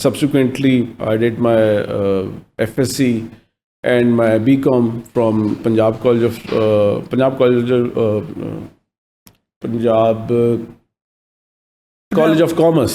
Subsequently, I did my FSc and my BCom from Punjab College of Commerce।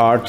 8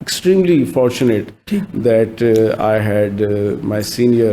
extremely fortunate that I had my senior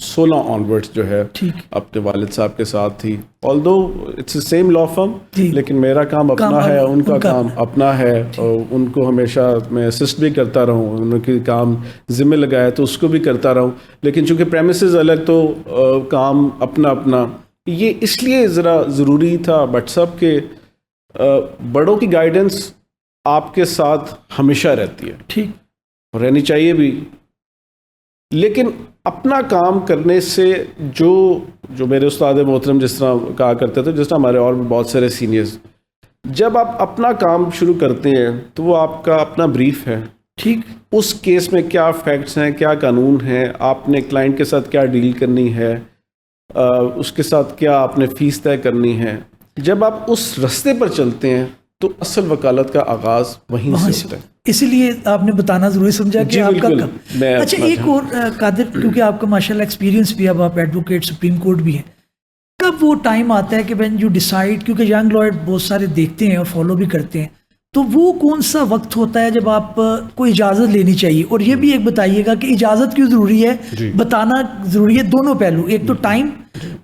16 onwards جو ہے اپنے والد صاحب کے ساتھ تھی. آلدو اٹس اے سیم لا فرم, لیکن میرا کام اپنا ہے, ان کا کام اپنا ہے. ان کو ہمیشہ میں اسسٹ بھی کرتا رہا ہوں, ان کے کام ذمہ لگایا تو اس کو بھی کرتا رہا ہوں, لیکن چونکہ پریمیسز الگ تو کام اپنا اپنا. یہ اس لیے ذرا ضروری تھا بٹ صاحب کہ بڑوں کی گائیڈنس آپ کے ساتھ ہمیشہ رہتی ہے, ٹھیک رہنی چاہیے بھی, لیکن اپنا کام کرنے سے جو میرے استاد محترم جس طرح کہا کرتے تھے, جس طرح ہمارے اور بھی بہت سارے سینئرز, جب آپ اپنا کام شروع کرتے ہیں تو وہ آپ کا اپنا بریف ہے, ٹھیک, اس کیس میں کیا فیکٹس ہیں, کیا قانون ہیں, آپ نے کلائنٹ کے ساتھ کیا ڈیل کرنی ہے, اس کے ساتھ کیا آپ نے فیس طے کرنی ہے. جب آپ اس رستے پر چلتے ہیں تو اصل وکالت کا آغاز وہیں سے ہوتا ہے. اسی لیے آپ نے بتانا ضروری سمجھا کہ آپ کا اچھا ایک اور قادر, کیونکہ آپ کا ماشاءاللہ ایکسپیرینس بھی, اب آپ ایڈوکیٹ سپریم کورٹ بھی ہیں, کب وہ ٹائم آتا ہے کہ وین یو ڈیسائیڈ, کیونکہ ینگ لائر بہت سارے دیکھتے ہیں اور فالو بھی کرتے ہیں, تو وہ کون سا وقت ہوتا ہے جب آپ کو اجازت لینی چاہیے؟ اور یہ بھی ایک بتائیے گا کہ اجازت کیوں ضروری ہے, بتانا ضروری ہے, دونوں پہلو, ایک تو ٹائم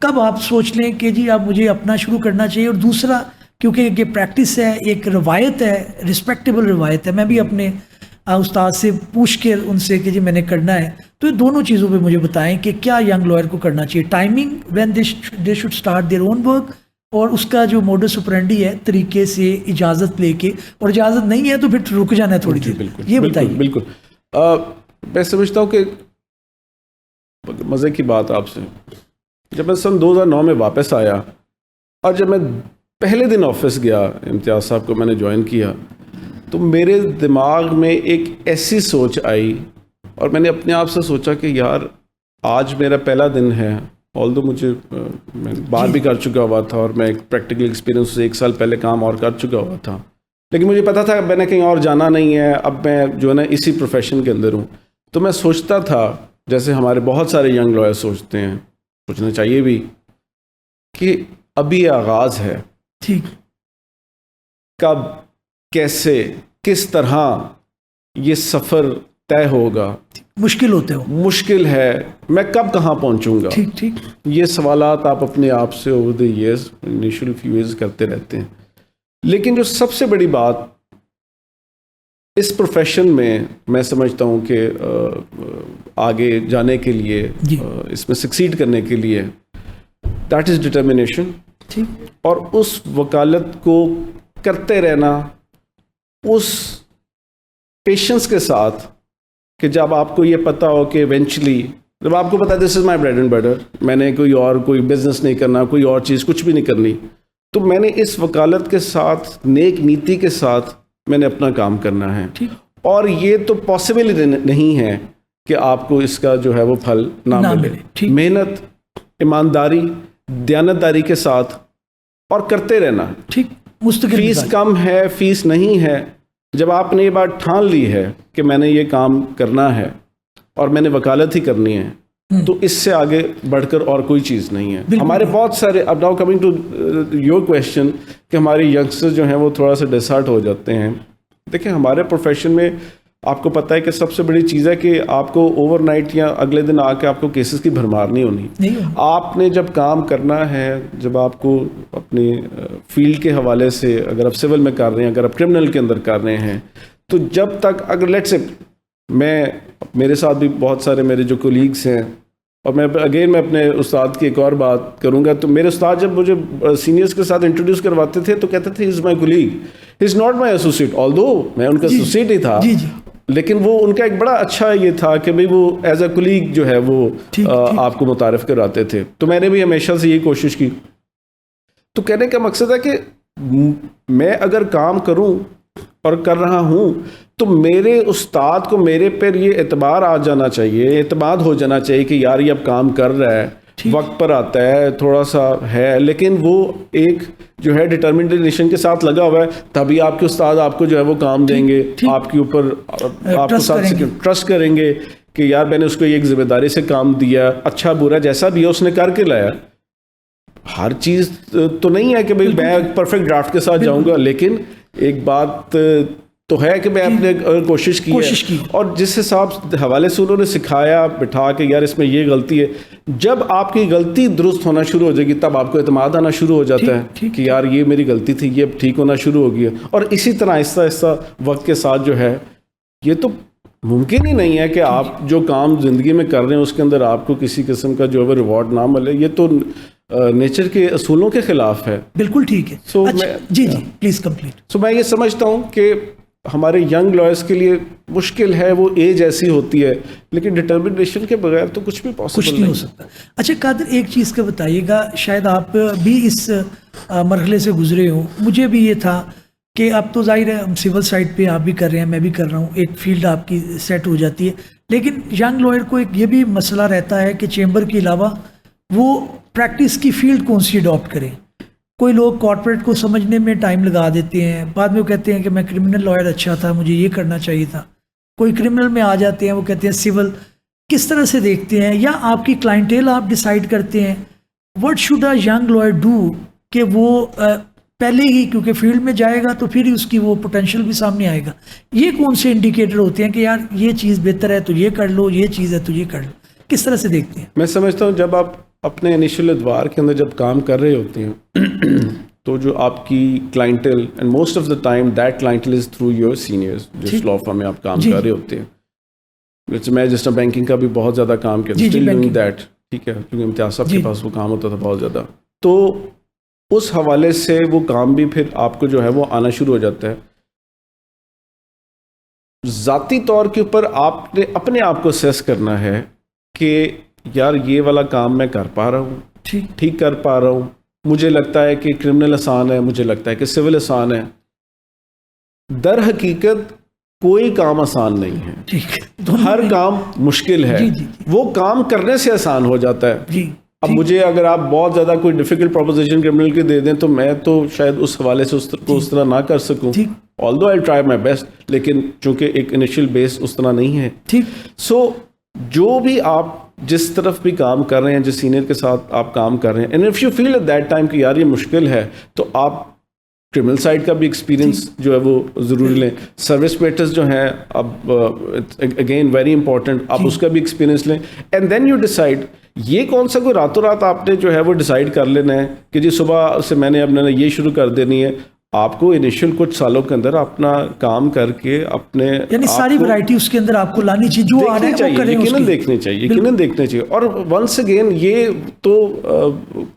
کب آپ سوچ لیں کہ جی اب مجھے اپنا شروع کرنا چاہیے, اور دوسرا کیونکہ یہ پریکٹس ہے, ایک روایت ہے, رسپیکٹیبل روایت ہے. میں بھی اپنے استاد سے پوچھ کے ان سے کہ جی میں نے کرنا ہے, تو یہ دونوں چیزوں پہ مجھے بتائیں کہ کیا ینگ لائر کو کرنا چاہیے, timing when they should start their own work, اور اس کا جو موڈس اپرینڈی ہے طریقے سے اجازت لے کے, اور اجازت نہیں ہے تو پھر رک جانا ہے تھوڑی دیر. یہ بتائیے. بالکل میں سمجھتا ہوں کہ مزے کی بات آپ سے, جب میں سن 2009 میں واپس آیا اور جب میں پہلے دن آفس گیا, امتیاز صاحب کو میں نے جوائن کیا, تو میرے دماغ میں ایک ایسی سوچ آئی اور میں نے اپنے آپ سے سوچا کہ یار آج میرا پہلا دن ہے, آلدو مجھے میں باہر بھی کر چکا ہوا تھا اور میں ایک پریکٹیکل ایکسپیرینس سے 1 سال پہلے کام اور کر چکا ہوا تھا, لیکن مجھے پتا تھا میں نے کہیں اور جانا نہیں ہے, اب میں جو ہے نا اسی پروفیشن کے اندر ہوں. تو میں سوچتا تھا جیسے ہمارے بہت سارے ینگ لائر سوچتے ہیں, سوچنا چاہیے بھی, کہ ابھی آغاز ہے, ٹھیک, کب, کیسے, کس طرح یہ سفر طے ہوگا, مشکل ہوتے ہو, مشکل ہے, میں کب کہاں پہنچوں گا, ٹھیک ٹھیک, یہ سوالات آپ اپنے آپ سے over the years, initial few years کرتے رہتے ہیں. لیکن جو سب سے بڑی بات اس پروفیشن میں سمجھتا ہوں کہ آگے جانے کے لیے, اس میں سکسیڈ کرنے کے لیے, دیٹ از ڈٹرمنیشن, اور اس وکالت کو کرتے رہنا اس پیشنس کے ساتھ کہ جب آپ کو یہ پتہ ہو کہ ایونچولی, جب آپ کو پتا ہے دس از مائی بریڈ اینڈ بٹر, میں نے کوئی بزنس نہیں کرنا, کوئی اور چیز کچھ بھی نہیں کرنی, تو میں نے اس وکالت کے ساتھ, نیک نیتی کے ساتھ میں نے اپنا کام کرنا ہے. اور یہ تو پاسبل نہیں ہے کہ آپ کو اس کا جو ہے وہ پھل نہ ملے. محنت, ایمانداری, دیانتداری کے ساتھ اور کرتے رہنا. ٹھیک, فیس کم ہے, فیس نہیں ہے, جب آپ نے یہ بات ٹھان لی ہے کہ میں نے یہ کام کرنا ہے اور میں نے وکالت ہی کرنی ہے, تو اس سے آگے بڑھ کر اور کوئی چیز نہیں ہے. ہمارے بہت سارے, اب now coming to your question, کہ ہمارے ینگسٹر جو ہیں وہ تھوڑا سا ڈسہارٹ ہو جاتے ہیں. دیکھیں ہمارے پروفیشن میں آپ کو پتہ ہے کہ سب سے بڑی چیز ہے کہ آپ کو اوور نائٹ یا اگلے دن آ کے آپ کو کیسز کی بھرمار نہیں ہونی. آپ نے جب کام کرنا ہے, جب آپ کو اپنی فیلڈ کے حوالے سے, اگر آپ سول میں کر رہے ہیں, اگر آپ کرمنل کے اندر کر رہے ہیں, تو جب تک, اگر لیٹس سے میرے ساتھ بھی بہت سارے میرے جو کولیگس ہیں, اور میں اپنے استاد کی ایک اور بات کروں گا, تو میرے استاد جب مجھے سینئرس کے ساتھ انٹروڈیوس کرواتے تھے تو کہتے تھے is my colleague, is not my associate, although میں ان کا ایسوسیٹ ہی تھا, لیکن وہ ان کا ایک بڑا اچھا یہ تھا کہ بھئی وہ ایز اے کولیگ جو ہے وہ آپ کو متعارف کراتے تھے. تو میں نے بھی ہمیشہ سے یہ کوشش کی. تو کہنے کا مقصد ہے کہ میں اگر کام کروں اور کر رہا ہوں تو میرے استاد کو میرے پر یہ اعتبار آ جانا چاہیے, اعتماد ہو جانا چاہیے کہ یار یہ اب کام کر رہا ہے, وقت پر آتا ہے, تھوڑا سا ہے, لیکن وہ ایک جو ہے ڈٹرمنیشن کے ساتھ لگا ہوا ہے, تبھی آپ کے استاد آپ کو جو ہے وہ کام دیں گے, آپ کے اوپر آپ کو ساتھ ٹرسٹ کریں گے کہ یار میں نے اس کو ایک ذمہ داری سے کام دیا, اچھا برا جیسا بھی ہے اس نے کر کے لایا. ہر چیز تو نہیں ہے کہ بھئی میں پرفیکٹ ڈرافٹ کے ساتھ جاؤں گا, لیکن ایک بات تو ہے کہ میں اپنے کوشش کی ہے اور جس حساب حوالے سے انہوں نے سکھایا بٹھا کے یار اس میں یہ غلطی ہے. جب آپ کی غلطی درست ہونا شروع ہو جائے گی تب آپ کو اعتماد آنا شروع ہو جاتا ہے کہ یار یہ میری غلطی تھی, یہ اب ٹھیک ہونا شروع ہو گیا. اور اسی طرح آہستہ آہستہ وقت کے ساتھ جو ہے یہ تو ممکن ہی نہیں ہے کہ آپ جو کام زندگی میں کر رہے ہیں اس کے اندر آپ کو کسی قسم کا جو ہے ریوارڈ نہ ملے. یہ تو نیچر کے اصولوں کے خلاف ہے. بالکل ٹھیک ہے. جی پلیز کمپلیٹ. سو میں یہ سمجھتا ہوں کہ ہمارے ینگ لائرس کے لیے مشکل ہے, وہ ایج ایسی ہوتی ہے, لیکن ڈٹرمنیشن کے بغیر تو کچھ بھی پاسبل نہیں ہو سکتا. اچھا قادر, ایک چیز کا بتائیے گا, شاید آپ بھی اس مرحلے سے گزرے ہوں, مجھے بھی یہ تھا کہ اب تو ظاہر ہے سول سائڈ پہ آپ بھی کر رہے ہیں, میں بھی کر رہا ہوں, ایک فیلڈ آپ کی سیٹ ہو جاتی ہے, لیکن ینگ لائر کو ایک یہ بھی مسئلہ رہتا ہے کہ چیمبر کے علاوہ وہ پریکٹس کی فیلڈ کون سی اڈاپٹ کریں. کوئی لوگ کارپوریٹ کو سمجھنے میں ٹائم لگا دیتے ہیں, بعد میں وہ کہتے ہیں کہ میں کرمنل لائر اچھا تھا, مجھے یہ کرنا چاہیے تھا. کوئی کرمنل میں آ جاتے ہیں, وہ کہتے ہیں سول. کس طرح سے دیکھتے ہیں, یا آپ کی کلائنٹیل آپ ڈیسائیڈ کرتے ہیں what should a young lawyer do کہ وہ پہلے ہی کیونکہ فیلڈ میں جائے گا تو پھر اس کی وہ پوٹینشیل بھی سامنے آئے گا. یہ کون سے انڈیکیٹر ہوتے ہیں کہ یار یہ چیز بہتر ہے تو یہ کر لو, یہ چیز ہے تو یہ کر لو, کس طرح سے دیکھتے ہیں؟ میں سمجھتا ہوں جب آپ اپنے انیشیل ادوار کے اندر جب کام کر رہے ہوتے ہیں تو جو آپ کی clientele and most of the time that clientele is through your seniors, جس لا فرم میں آپ کام کر رہے ہوتے ہیں. میں جس طرح بینکنگ کا بھی بہت زیادہ کام کیا, اسٹل ڈوئنگ دیٹ, ٹھیک ہے, کیونکہ امتیاز صاحب کے پاس وہ کام ہوتا تھا بہت زیادہ. تو اس حوالے سے وہ کام بھی پھر آپ کو جو ہے وہ آنا شروع ہو جاتا ہے. ذاتی طور کے اوپر آپ نے اپنے آپ کو اسیس کرنا ہے کہ یار یہ والا کام میں کر پا رہا ہوں, ٹھیک کر پا رہا ہوں. مجھے لگتا ہے کہ کرمنل آسان ہے, مجھے لگتا ہے کہ سول آسان ہے. در حقیقت کوئی کام آسان نہیں ہے, ہر کام مشکل ہے. وہ کام کرنے سے آسان ہو جاتا ہے. اب مجھے اگر آپ بہت زیادہ کوئی ڈیفیکلٹ پروپوزیشن کرمنل کے دے دیں تو میں تو شاید اس حوالے سے اس طرح نہ کر سکوں, although I'll try my best, لیکن چونکہ ایک انیشیل بیس اس طرح نہیں ہے. سو جو بھی آپ جس طرف بھی کام کر رہے ہیں, جس سینئر کے ساتھ آپ کام کر رہے ہیں, and if you feel at that time کہ یار یہ مشکل ہے, تو آپ کرمنل سائڈ کا بھی ایکسپیرینس جو ہے وہ ضروری لیں. سروس میٹرز جو ہیں اب اگین ویری امپورٹنٹ, آپ اس کا بھی ایکسپیرینس لیں. And then you decide. یہ کون سا کوئی راتوں رات آپ نے جو ہے وہ ڈیسائیڈ کر لینا ہے کہ جی صبح سے میں نے اپنے یہ شروع کر دینی ہے. آپ کو انیشیل کچھ سالوں کے اندر اپنا کام کر کے اپنے یعنی ساری ورائٹی اس کے اندر آپ کو لانی چاہیے, جو آ رہا ہے وہ کریں, یقیناً دیکھنی چاہیے, یقیناً دیکھنا چاہیے. اور ونس اگین یہ تو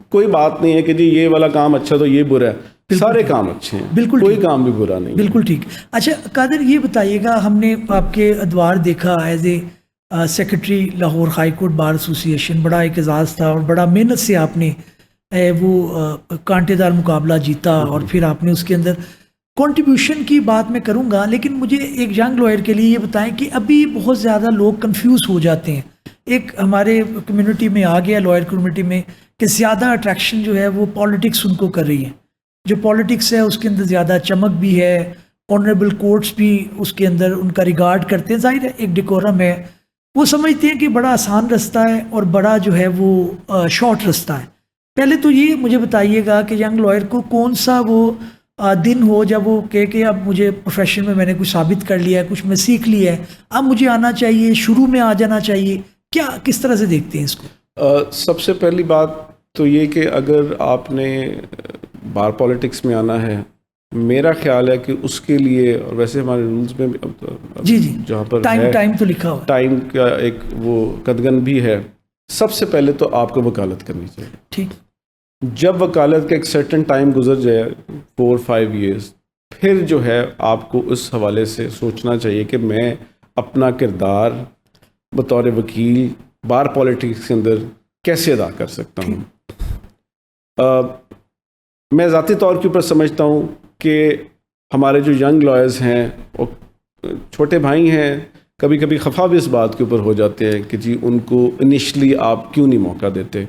کوئی بات نہیں ہے کہ جی یہ والا کام اچھا تو یہ برا ہے, سارے کام اچھے ہیں, بالکل کوئی کام بھی برا نہیں. بالکل ٹھیک. اچھا قادر یہ بتائیے گا, ہم نے آپ کے ادوار دیکھا as a secretary Lahore high court bar ایسوسی ایشن, بڑا ایک اعزاز تھا اور بڑا محنت سے آپ نے وہ کانٹے دار مقابلہ جیتا, اور پھر آپ نے اس کے اندر کنٹریبیوشن کی بات میں کروں گا, لیکن مجھے ایک ینگ لائر کے لیے یہ بتائیں کہ ابھی بہت زیادہ لوگ کنفیوز ہو جاتے ہیں. ایک ہمارے کمیونٹی میں آ گیا, لائر کمیونٹی میں, کہ زیادہ اٹریکشن جو ہے وہ پالیٹکس ان کو کر رہی ہے. جو پالیٹکس ہے اس کے اندر زیادہ چمک بھی ہے, آنریبل کورٹس بھی اس کے اندر ان کا ریگارڈ کرتے ہیں. ظاہر ہے ایک ڈیکورم ہے, وہ سمجھتے ہیں کہ بڑا آسان رستہ ہے اور بڑا جو ہے وہ شارٹ رستہ ہے. پہلے تو یہ مجھے بتائیے گا کہ ینگ لائر کو کون سا وہ دن ہو جب وہ کہے کہ اب مجھے پروفیشن میں نے کچھ ثابت کر لیا ہے, کچھ میں سیکھ لیا ہے, اب مجھے آنا چاہیے, شروع میں آ جانا چاہیے, کیا کس طرح سے دیکھتے ہیں اس کو؟ سب سے پہلی بات تو یہ کہ اگر آپ نے بار پالیٹکس میں آنا ہے, میرا خیال ہے کہ اس کے لیے, اور ویسے ہمارے رولز میں جی جہاں پر ٹائم تو لکھا ہوا, ٹائم کا ایک وہ قدغن بھی ہے. سب سے پہلے تو آپ کو وکالت کرنی چاہیے. ٹھیک. جب وکالت کا ایک سرٹن ٹائم گزر جائے 4-5 ایئرس, پھر جو ہے آپ کو اس حوالے سے سوچنا چاہیے کہ میں اپنا کردار بطور وکیل بار پالیٹکس کے اندر کیسے ادا کر سکتا ہوں. میں ذاتی طور کے اوپر سمجھتا ہوں کہ ہمارے جو ینگ لائرز ہیں وہ چھوٹے بھائی ہیں, کبھی کبھی خفا بھی اس بات کے اوپر ہو جاتے ہیں کہ جی ان کو انیشلی آپ کیوں نہیں موقع دیتے.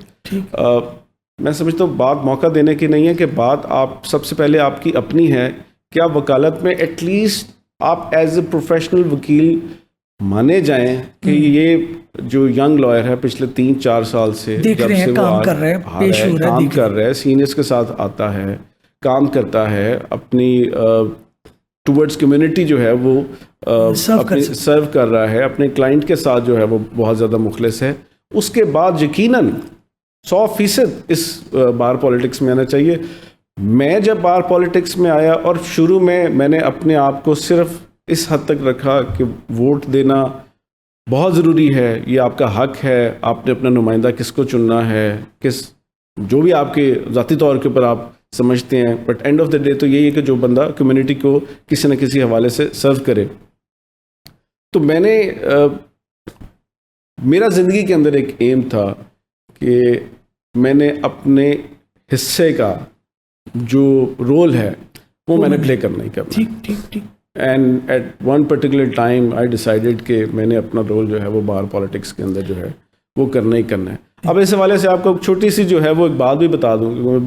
میں سمجھتا ہوں بات موقع دینے کی نہیں ہے, کہ بات آپ سب سے پہلے آپ کی اپنی ہے کہ آپ وکالت میں ایٹ لیسٹ آپ ایز اے پروفیشنل وکیل مانے جائیں کہ یہ جو ینگ لائر ہے پچھلے 3-4 سال سے جب سے وہ کام کر رہا ہے, سینئرز کے ساتھ آتا ہے, کام کرتا ہے, اپنی ٹورڈز کمیونٹی جو ہے وہ سرو کر رہا ہے, اپنے کلائنٹ کے ساتھ جو ہے وہ بہت زیادہ مخلص ہے, اس کے بعد یقیناً 100% اس بار پالیٹکس میں آنا چاہیے. میں جب بار پالیٹکس میں آیا اور شروع میں نے اپنے آپ کو صرف اس حد تک رکھا کہ ووٹ دینا بہت ضروری ہے, یہ آپ کا حق ہے, آپ نے اپنا نمائندہ کس کو چننا ہے, کس جو بھی آپ کے ذاتی طور کے اوپر آپ سمجھتے ہیں, but and of the day تو یہی ہے کہ جو بندہ کمیونٹی کو کسی نہ کسی حوالے سے سرو کرے. تو میں نے میرا زندگی کے اندر ایک ایم تھا کہ میں نے اپنے حصے کا جو رول ہے وہ میں نے پلے کرنا ہی کرنا. ٹھیک ٹھیک ٹھیک. And at one particular time I decided کہ میں نے اپنا رول جو ہے وہ بار پالیٹکس کے اندر جو ہے وہ کرنا ہی کرنا ہے. اب اس حوالے سے آپ کو چھوٹی سی جو ہے وہ ایک بات بھی بتا دوں,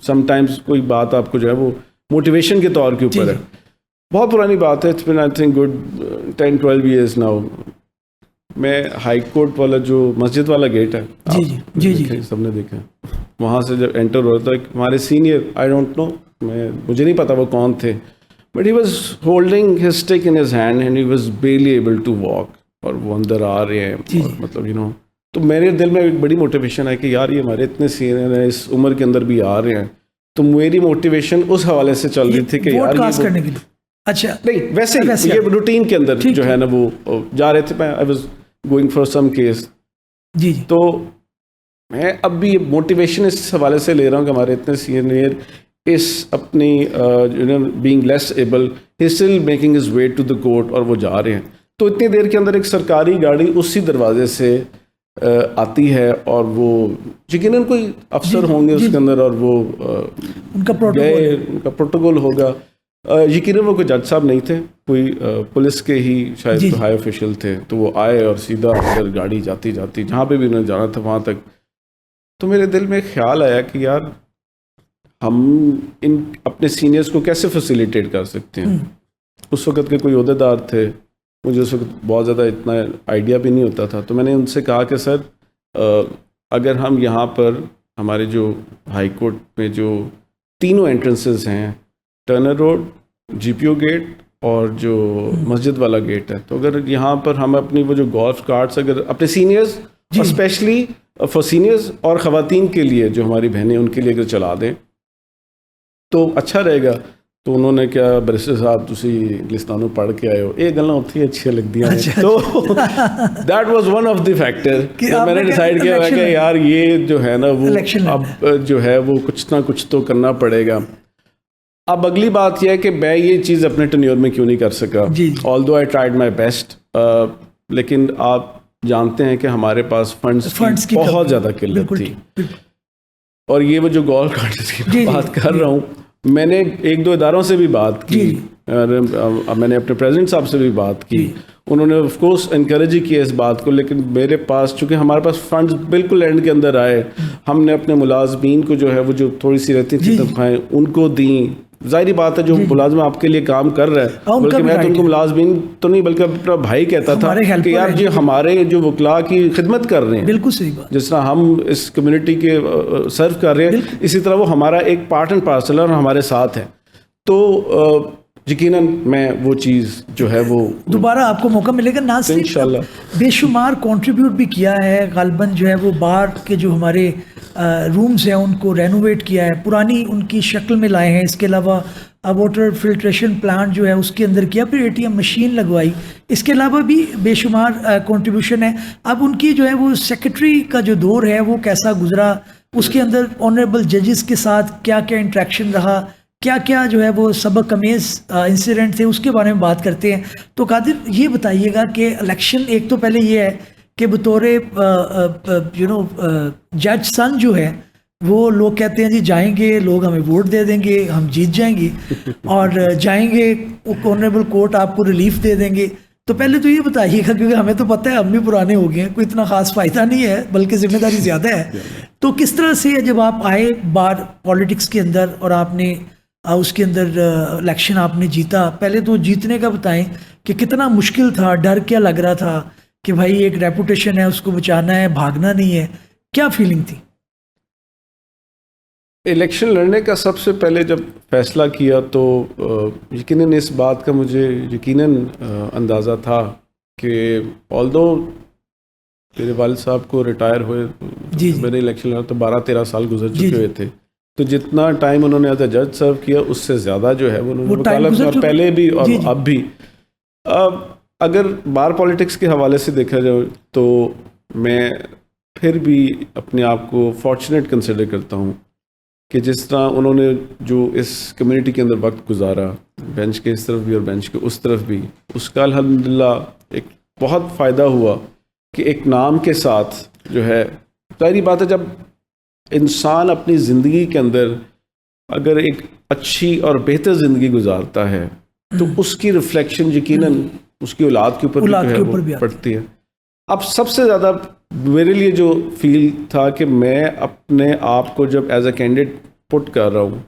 سم ٹائمز کوئی بات آپ کو جو ہے وہ موٹیویشن کے طور کے اوپر ہے. بہت پرانی بات ہے, it's been I think good 10-12 years now. میں ہائی کورٹ والا جو مسجد والا گیٹ ہے, جی جی سب نے دیکھا, وہاں سے جب انٹر ہو رہا تھا ہمارے سینئر, آئی ڈونٹ نو, مجھے نہیں پتا وہ کون تھے, but he was holding his stick in his hand and he was barely able to walk, اور وہ اندر آ رہے ہیں, مطلب یو نو. تو میرے دل میں ایک بڑی موٹیویشن ہے کہ یار یہ ہمارے اتنے سینئر ہیں, اس عمر کے اندر بھی آ رہے ہیں. تو میری موٹیویشن اس حوالے سے چل رہی تھی کہ یار کرنے کے لیے, اچھا نہیں ویسے یہ روٹین کے اندر جو ہے نا وہ جا رہے تھے. میں I was going for some case. جی تو میں اب بھی موٹیویشن اس حوالے سے لے رہا ہوں کہ ہمارے اتنے سینئر اس اپنی being less able he still making his way to the court, اور وہ جا رہے ہیں. تو اتنی دیر کے اندر ایک سرکاری گاڑی اسی دروازے سے آتی ہے, اور وہ یقیناً کوئی افسر ہوں گے اس کے اندر, اور وہ ان کا پروٹوکول ہوگا. یقیناً وہ کوئی جج صاحب نہیں تھے, کوئی پولیس کے ہی شاید ہائی آفیشیل تھے. تو وہ آئے اور سیدھا اندر گاڑی جاتی جاتی جہاں پہ بھی انہوں نے جانا تھا وہاں تک. تو میرے دل میں خیال آیا کہ یار ہم ان اپنے سینئرز کو کیسے فیسیلیٹیٹ کر سکتے ہیں. اس وقت کے کوئی عہدیدار تھے, مجھے اس وقت بہت زیادہ اتنا آئیڈیا بھی نہیں ہوتا تھا. تو میں نے ان سے کہا کہ سر اگر ہم یہاں پر ہمارے جو ہائی کورٹ میں جو تینوں انٹرنسز ہیں, ٹرنر روڈ, جی پی او گیٹ اور جو مسجد والا گیٹ ہے, تو اگر یہاں پر ہم اپنی وہ جو گولف کارٹس اگر اپنے سینئرز اور اسپیشلی فار سینئرز اور خواتین کے لیے جو ہماری بہنیں ان کے لیے اگر چلا دیں تو اچھا رہے گا. تو انہوں نے کیا, بریسٹر صاحب تسی انگلستانوں پڑھ کے آئے ہو, یہ گلاں اتنی اچھی لگدیاں ہیں. تو that was one of the factor. میں نے ڈیسائیڈ کیا کہ یار یہ جو ہے نا وہ اب جو ہے وہ کچھ نہ کچھ تو کرنا پڑے گا. اب اگلی بات یہ ہے کہ میں یہ چیز اپنے ٹینیور میں کیوں نہیں کر سکا, آلدو آئی ٹرائیڈ مائی بیسٹ, لیکن آپ جانتے ہیں کہ ہمارے پاس فنڈس کی بہت زیادہ قلت تھی. اور یہ وہ جو گولف کارٹس کی بات کر رہا ہوں, میں نے ایک دو اداروں سے بھی بات کی, میں نے اپنے پریزیڈنٹ صاحب سے بھی بات کی, انہوں نے آف کورس انکریج ہی کیا اس بات کو. لیکن میرے پاس چونکہ ہمارے پاس فنڈز بالکل اینڈ کے اندر آئے, ہم نے اپنے ملازمین کو جو ہے وہ جو تھوڑی سی رہتی تھی تنخواہیں ان کو دیں. ظاہری بات ہے جو ملازم آپ کے لیے کام کر رہا ہے, بلکہ میں تو ان کو ملازمین تو نہیں بلکہ اپنا بھائی کہتا تھا کہ یار جی ہمارے جو وکلاء کی خدمت کر رہے ہیں, بالکل صحیح بات, جس طرح ہم اس کمیونٹی کے سرو کر رہے ہیں اسی طرح وہ ہمارا ایک پارٹ اینڈ پارسل ہے اور ہمارے ساتھ ہے. تو یقیناً میں وہ چیز جو ہے وہ دوبارہ آپ کو موقع ملے گا. ناصر انشاءاللہ بے شمار کنٹریبیوٹ بھی کیا ہے, غالباً جو ہے وہ بار کے جو ہمارے رومز ہیں ان کو رینوویٹ کیا ہے, پرانی ان کی شکل میں لائے ہیں. اس کے علاوہ واٹر فلٹریشن پلانٹ جو ہے اس کے اندر کیا, پھر ATM مشین لگوائی. اس کے علاوہ بھی بے شمار کنٹریبیوشن ہے. اب ان کی جو ہے وہ سیکرٹری کا جو دور ہے وہ کیسا گزرا, اس کے اندر آنریبل ججز کے ساتھ کیا کیا انٹریکشن رہا, کیا کیا جو ہے وہ سبق امیز انسیڈنٹ تھے, اس کے بارے میں بات کرتے ہیں. تو قادر یہ بتائیے گا کہ الیکشن ایک تو پہلے یہ ہے کہ بطور جج سن جو ہے وہ لوگ کہتے ہیں جی جائیں گے, لوگ ہمیں ووٹ دے دیں گے, ہم جیت جائیں گے, اور جائیں گے آنریبل کورٹ آپ کو ریلیف دے دیں گے. تو پہلے تو یہ بتائیے گا, کیونکہ ہمیں تو پتہ ہے ہم بھی پرانے ہو گئے ہیں, کوئی اتنا خاص فائدہ نہیں ہے بلکہ ذمہ داری زیادہ ہے. تو کس طرح سے جب آپ آئے بار پالیٹکس کے اندر اور آپ نے اس کے اندر الیکشن آپ نے جیتا, پہلے تو جیتنے کا بتائیں کہ کتنا مشکل تھا, ڈر کیا لگ رہا تھا کہ بھائی ایک ریپوٹیشن ہے اس کو بچانا ہے, بھاگنا نہیں ہے, کیا فیلنگ تھی؟ الیکشن لڑنے کا سب سے پہلے جب فیصلہ کیا تو یقیناً اس بات کا مجھے یقیناً اندازہ تھا کہ آلدو میرے والد صاحب کو ریٹائر ہوئے میں نے الیکشن لڑا تو 12-13 سال گزر چکے ہوئے تھے، تو جتنا ٹائم انہوں نے ایز اے جج سرو کیا اس سے زیادہ جو ہے وہ انہوں نے وکالت اور پہلے بھی اور اب بھی. اگر بار پالیٹکس کے حوالے سے دیکھا جائے تو میں پھر بھی اپنے آپ کو فارچونیٹ کنسیڈر کرتا ہوں کہ جس طرح انہوں نے جو اس کمیونٹی کے اندر وقت گزارا، بینچ کے اس طرف بھی اور بینچ کے اس طرف بھی، اس کا الحمدللہ ایک بہت فائدہ ہوا کہ ایک نام کے ساتھ جو ہے، ظاہری بات ہے جب انسان اپنی زندگی کے اندر اگر ایک اچھی اور بہتر زندگی گزارتا ہے تو اس کی ریفلیکشن یقیناً اس کی اولاد کے اوپر بھی پڑتی ہے. اب سب سے زیادہ میرے لیے جو فیل تھا کہ میں اپنے آپ کو جب ایز اے کینڈیڈیٹ پٹ کر رہا ہوں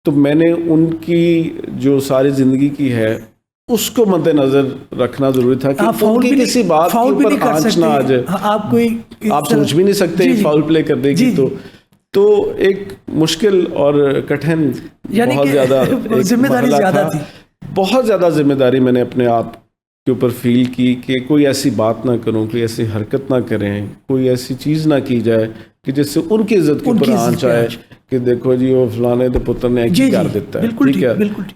تو میں نے ان کی جو ساری زندگی کی ہے اس کو مد نظر رکھنا ضروری تھا کہ ان کی کسی بات کے اوپر آنچ نہ آ جائے. آپ سوچ بھی نہیں سکتے فاؤل پلے کرنے کی، تو ایک مشکل اور کٹھن بہت زیادہ ذمہ داری زیادہ تھی، بہت زیادہ ذمہ داری میں نے اپنے آپ کے اوپر فیل کی کہ کوئی ایسی بات نہ کروں، کوئی ایسی حرکت نہ کریں، کوئی ایسی چیز نہ کی جائے کہ جس سے ان کی عزت کے اوپر آنچ آئے کہ دیکھو جی وہ فلانے تو پتر نے ایک کر دیتا ہے، ٹھیک ہے،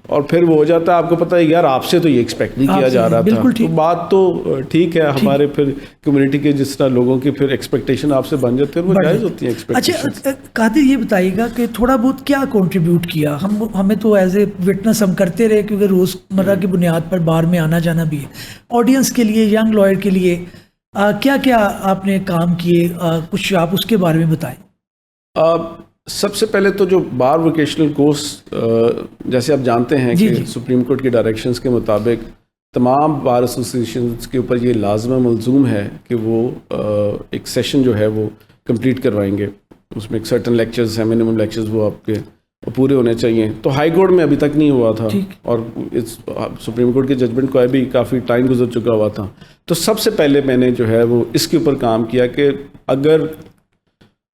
اور پھر وہ ہو جاتا ہے آپ کو پتہ ہے یار آپ سے تو یہ ایکسپیکٹ نہیں کیا جا رہا تھا. تو بات تو ٹھیک ہے، ہمارے پھر کمیونٹی کے جس طرح لوگوں کی پھر ایکسپیکٹیشن آپ سے بن جاتے ہیں وہ جائز ہوتی ہیں ایکسپیکٹیشن. اچھا قادر یہ بتائیے گا کہ تھوڑا بہت کیا کنٹریبیوٹ کیا؟ ہمیں تو ایز اے وٹنس ہم کرتے رہے کیونکہ روزمرہ کی بنیاد پر بار میں آنا جانا بھی ہے. آڈینس کے لیے، ینگ لائر کے لیے کیا کیا آپ نے کام کیے، کچھ آپ اس کے بارے میں بتائیں. سب سے پہلے تو جو بار ووکیشنل کورس جیسے آپ جانتے ہیں کہ سپریم کورٹ کے ڈائریکشنز کے مطابق تمام بار ایسوسیشنز کے اوپر یہ لازم ملزوم ہے کہ وہ ایک سیشن جو ہے وہ کمپلیٹ کروائیں گے. اس میں ایک سرٹن لیکچرز ہیں، منیمم لیکچرز وہ آپ کے پورے ہونے چاہیے. تو ہائی کورٹ میں ابھی تک نہیں ہوا تھا اور سپریم کورٹ کے ججمنٹ کو ابھی کافی ٹائم گزر چکا ہوا تھا. تو سب سے پہلے میں نے جو ہے وہ اس کے اوپر کام کیا کہ اگر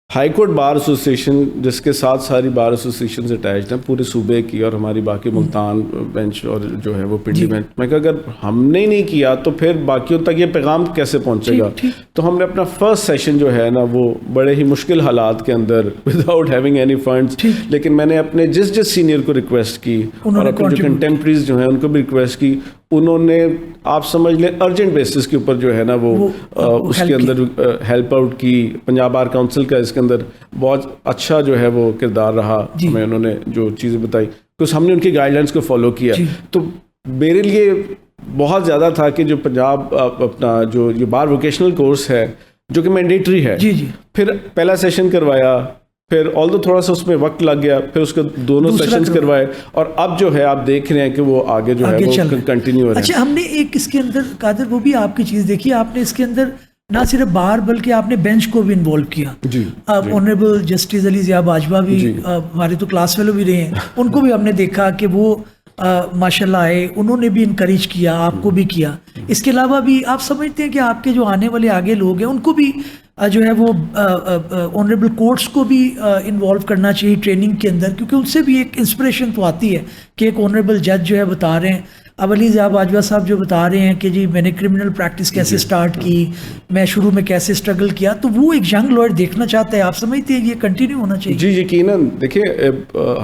ہائی کورٹ بار ایسوسیشن جس کے ساتھ ساری بار ایسوسیشنز اٹیچڈ ہیں پورے صوبے کی اور ہماری باقی ملتان بینچ اور جو ہے وہ پنڈی بینچ، میں کہا اگر ہم نے نہیں کیا تو پھر باقیوں تک یہ پیغام کیسے پہنچے گا. تو ہم نے اپنا فرسٹ سیشن جو ہے نا وہ بڑے ہی مشکل حالات کے اندر وداؤٹ ہیونگ اینی فنڈس، لیکن میں نے اپنے جس سینئر کو ریکویسٹ کی اور اپنے جو کنٹمپریز جو ہیں ان کو بھی ریکویسٹ کی، انہوں نے آپ سمجھ لیں ارجنٹ بیسس کے اوپر جو ہے نا وہ اس کے اندر ہیلپ آؤٹ کی. پنجاب بار کونسل کا اس کے اندر بہت اچھا جو ہے وہ کردار رہا، ہمیں انہوں نے جو چیزیں بتائی کچھ ہم نے ان کی گائیڈ لائنس کو فالو کیا. تو میرے لیے بہت زیادہ تھا کہ جو پنجاب اپنا جو یہ بار ووکیشنل کورس ہے جو کہ مینڈیٹری ہے، پھر پہلا سیشن کروایا، پھر آلدو تھوڑا سا اس میں وقت لگ گیا، پھر اس کے دونوں سیشنز کروائے اور اب جو ہے آپ دیکھ رہے ہیں کہ وہ آگے جو ہے وہ کنٹینیو ہو رہے ہیں. اچھا ہم نے ایک اس کے اندر قادر وہ بھی آپ کی چیز دیکھی، آپ نے اس کے اندر نہ صرف بار بلکہ آپ نے بینچ کو بھی انوالو کیا. آنریبل جسٹس علی ضیاء باجوہ بھی ہمارے تو کلاس فیلو بھی رہے ہیں، ان کو بھی ہم نے دیکھا کہ وہ ماشاء اللہ آئے، انہوں نے بھی انکریج کیا، آپ کو بھی کیا. اس کے علاوہ بھی آپ سمجھتے ہیں کہ آپ کے جو آنے والے آگے لوگ ہیں ان کو بھی جو ہے وہ آنریبل کورٹس کو بھی انوالو کرنا چاہیے ٹریننگ کے اندر، کیونکہ ان سے بھی ایک انسپریشن تو آتی ہے کہ ایک آنریبل جج جو ہے بتا رہے ہیں. اب علی ضیاء باجوہ صاحب جو بتا رہے ہیں کہ جی میں نے کرمنل پریکٹس کیسے سٹارٹ کی، میں شروع میں کیسے اسٹرگل کیا، تو وہ ایک ینگ لائر دیکھنا چاہتا ہے. آپ سمجھتے ہیں یہ کنٹینیو ہونا چاہیے؟ جی یقیناً. دیکھیے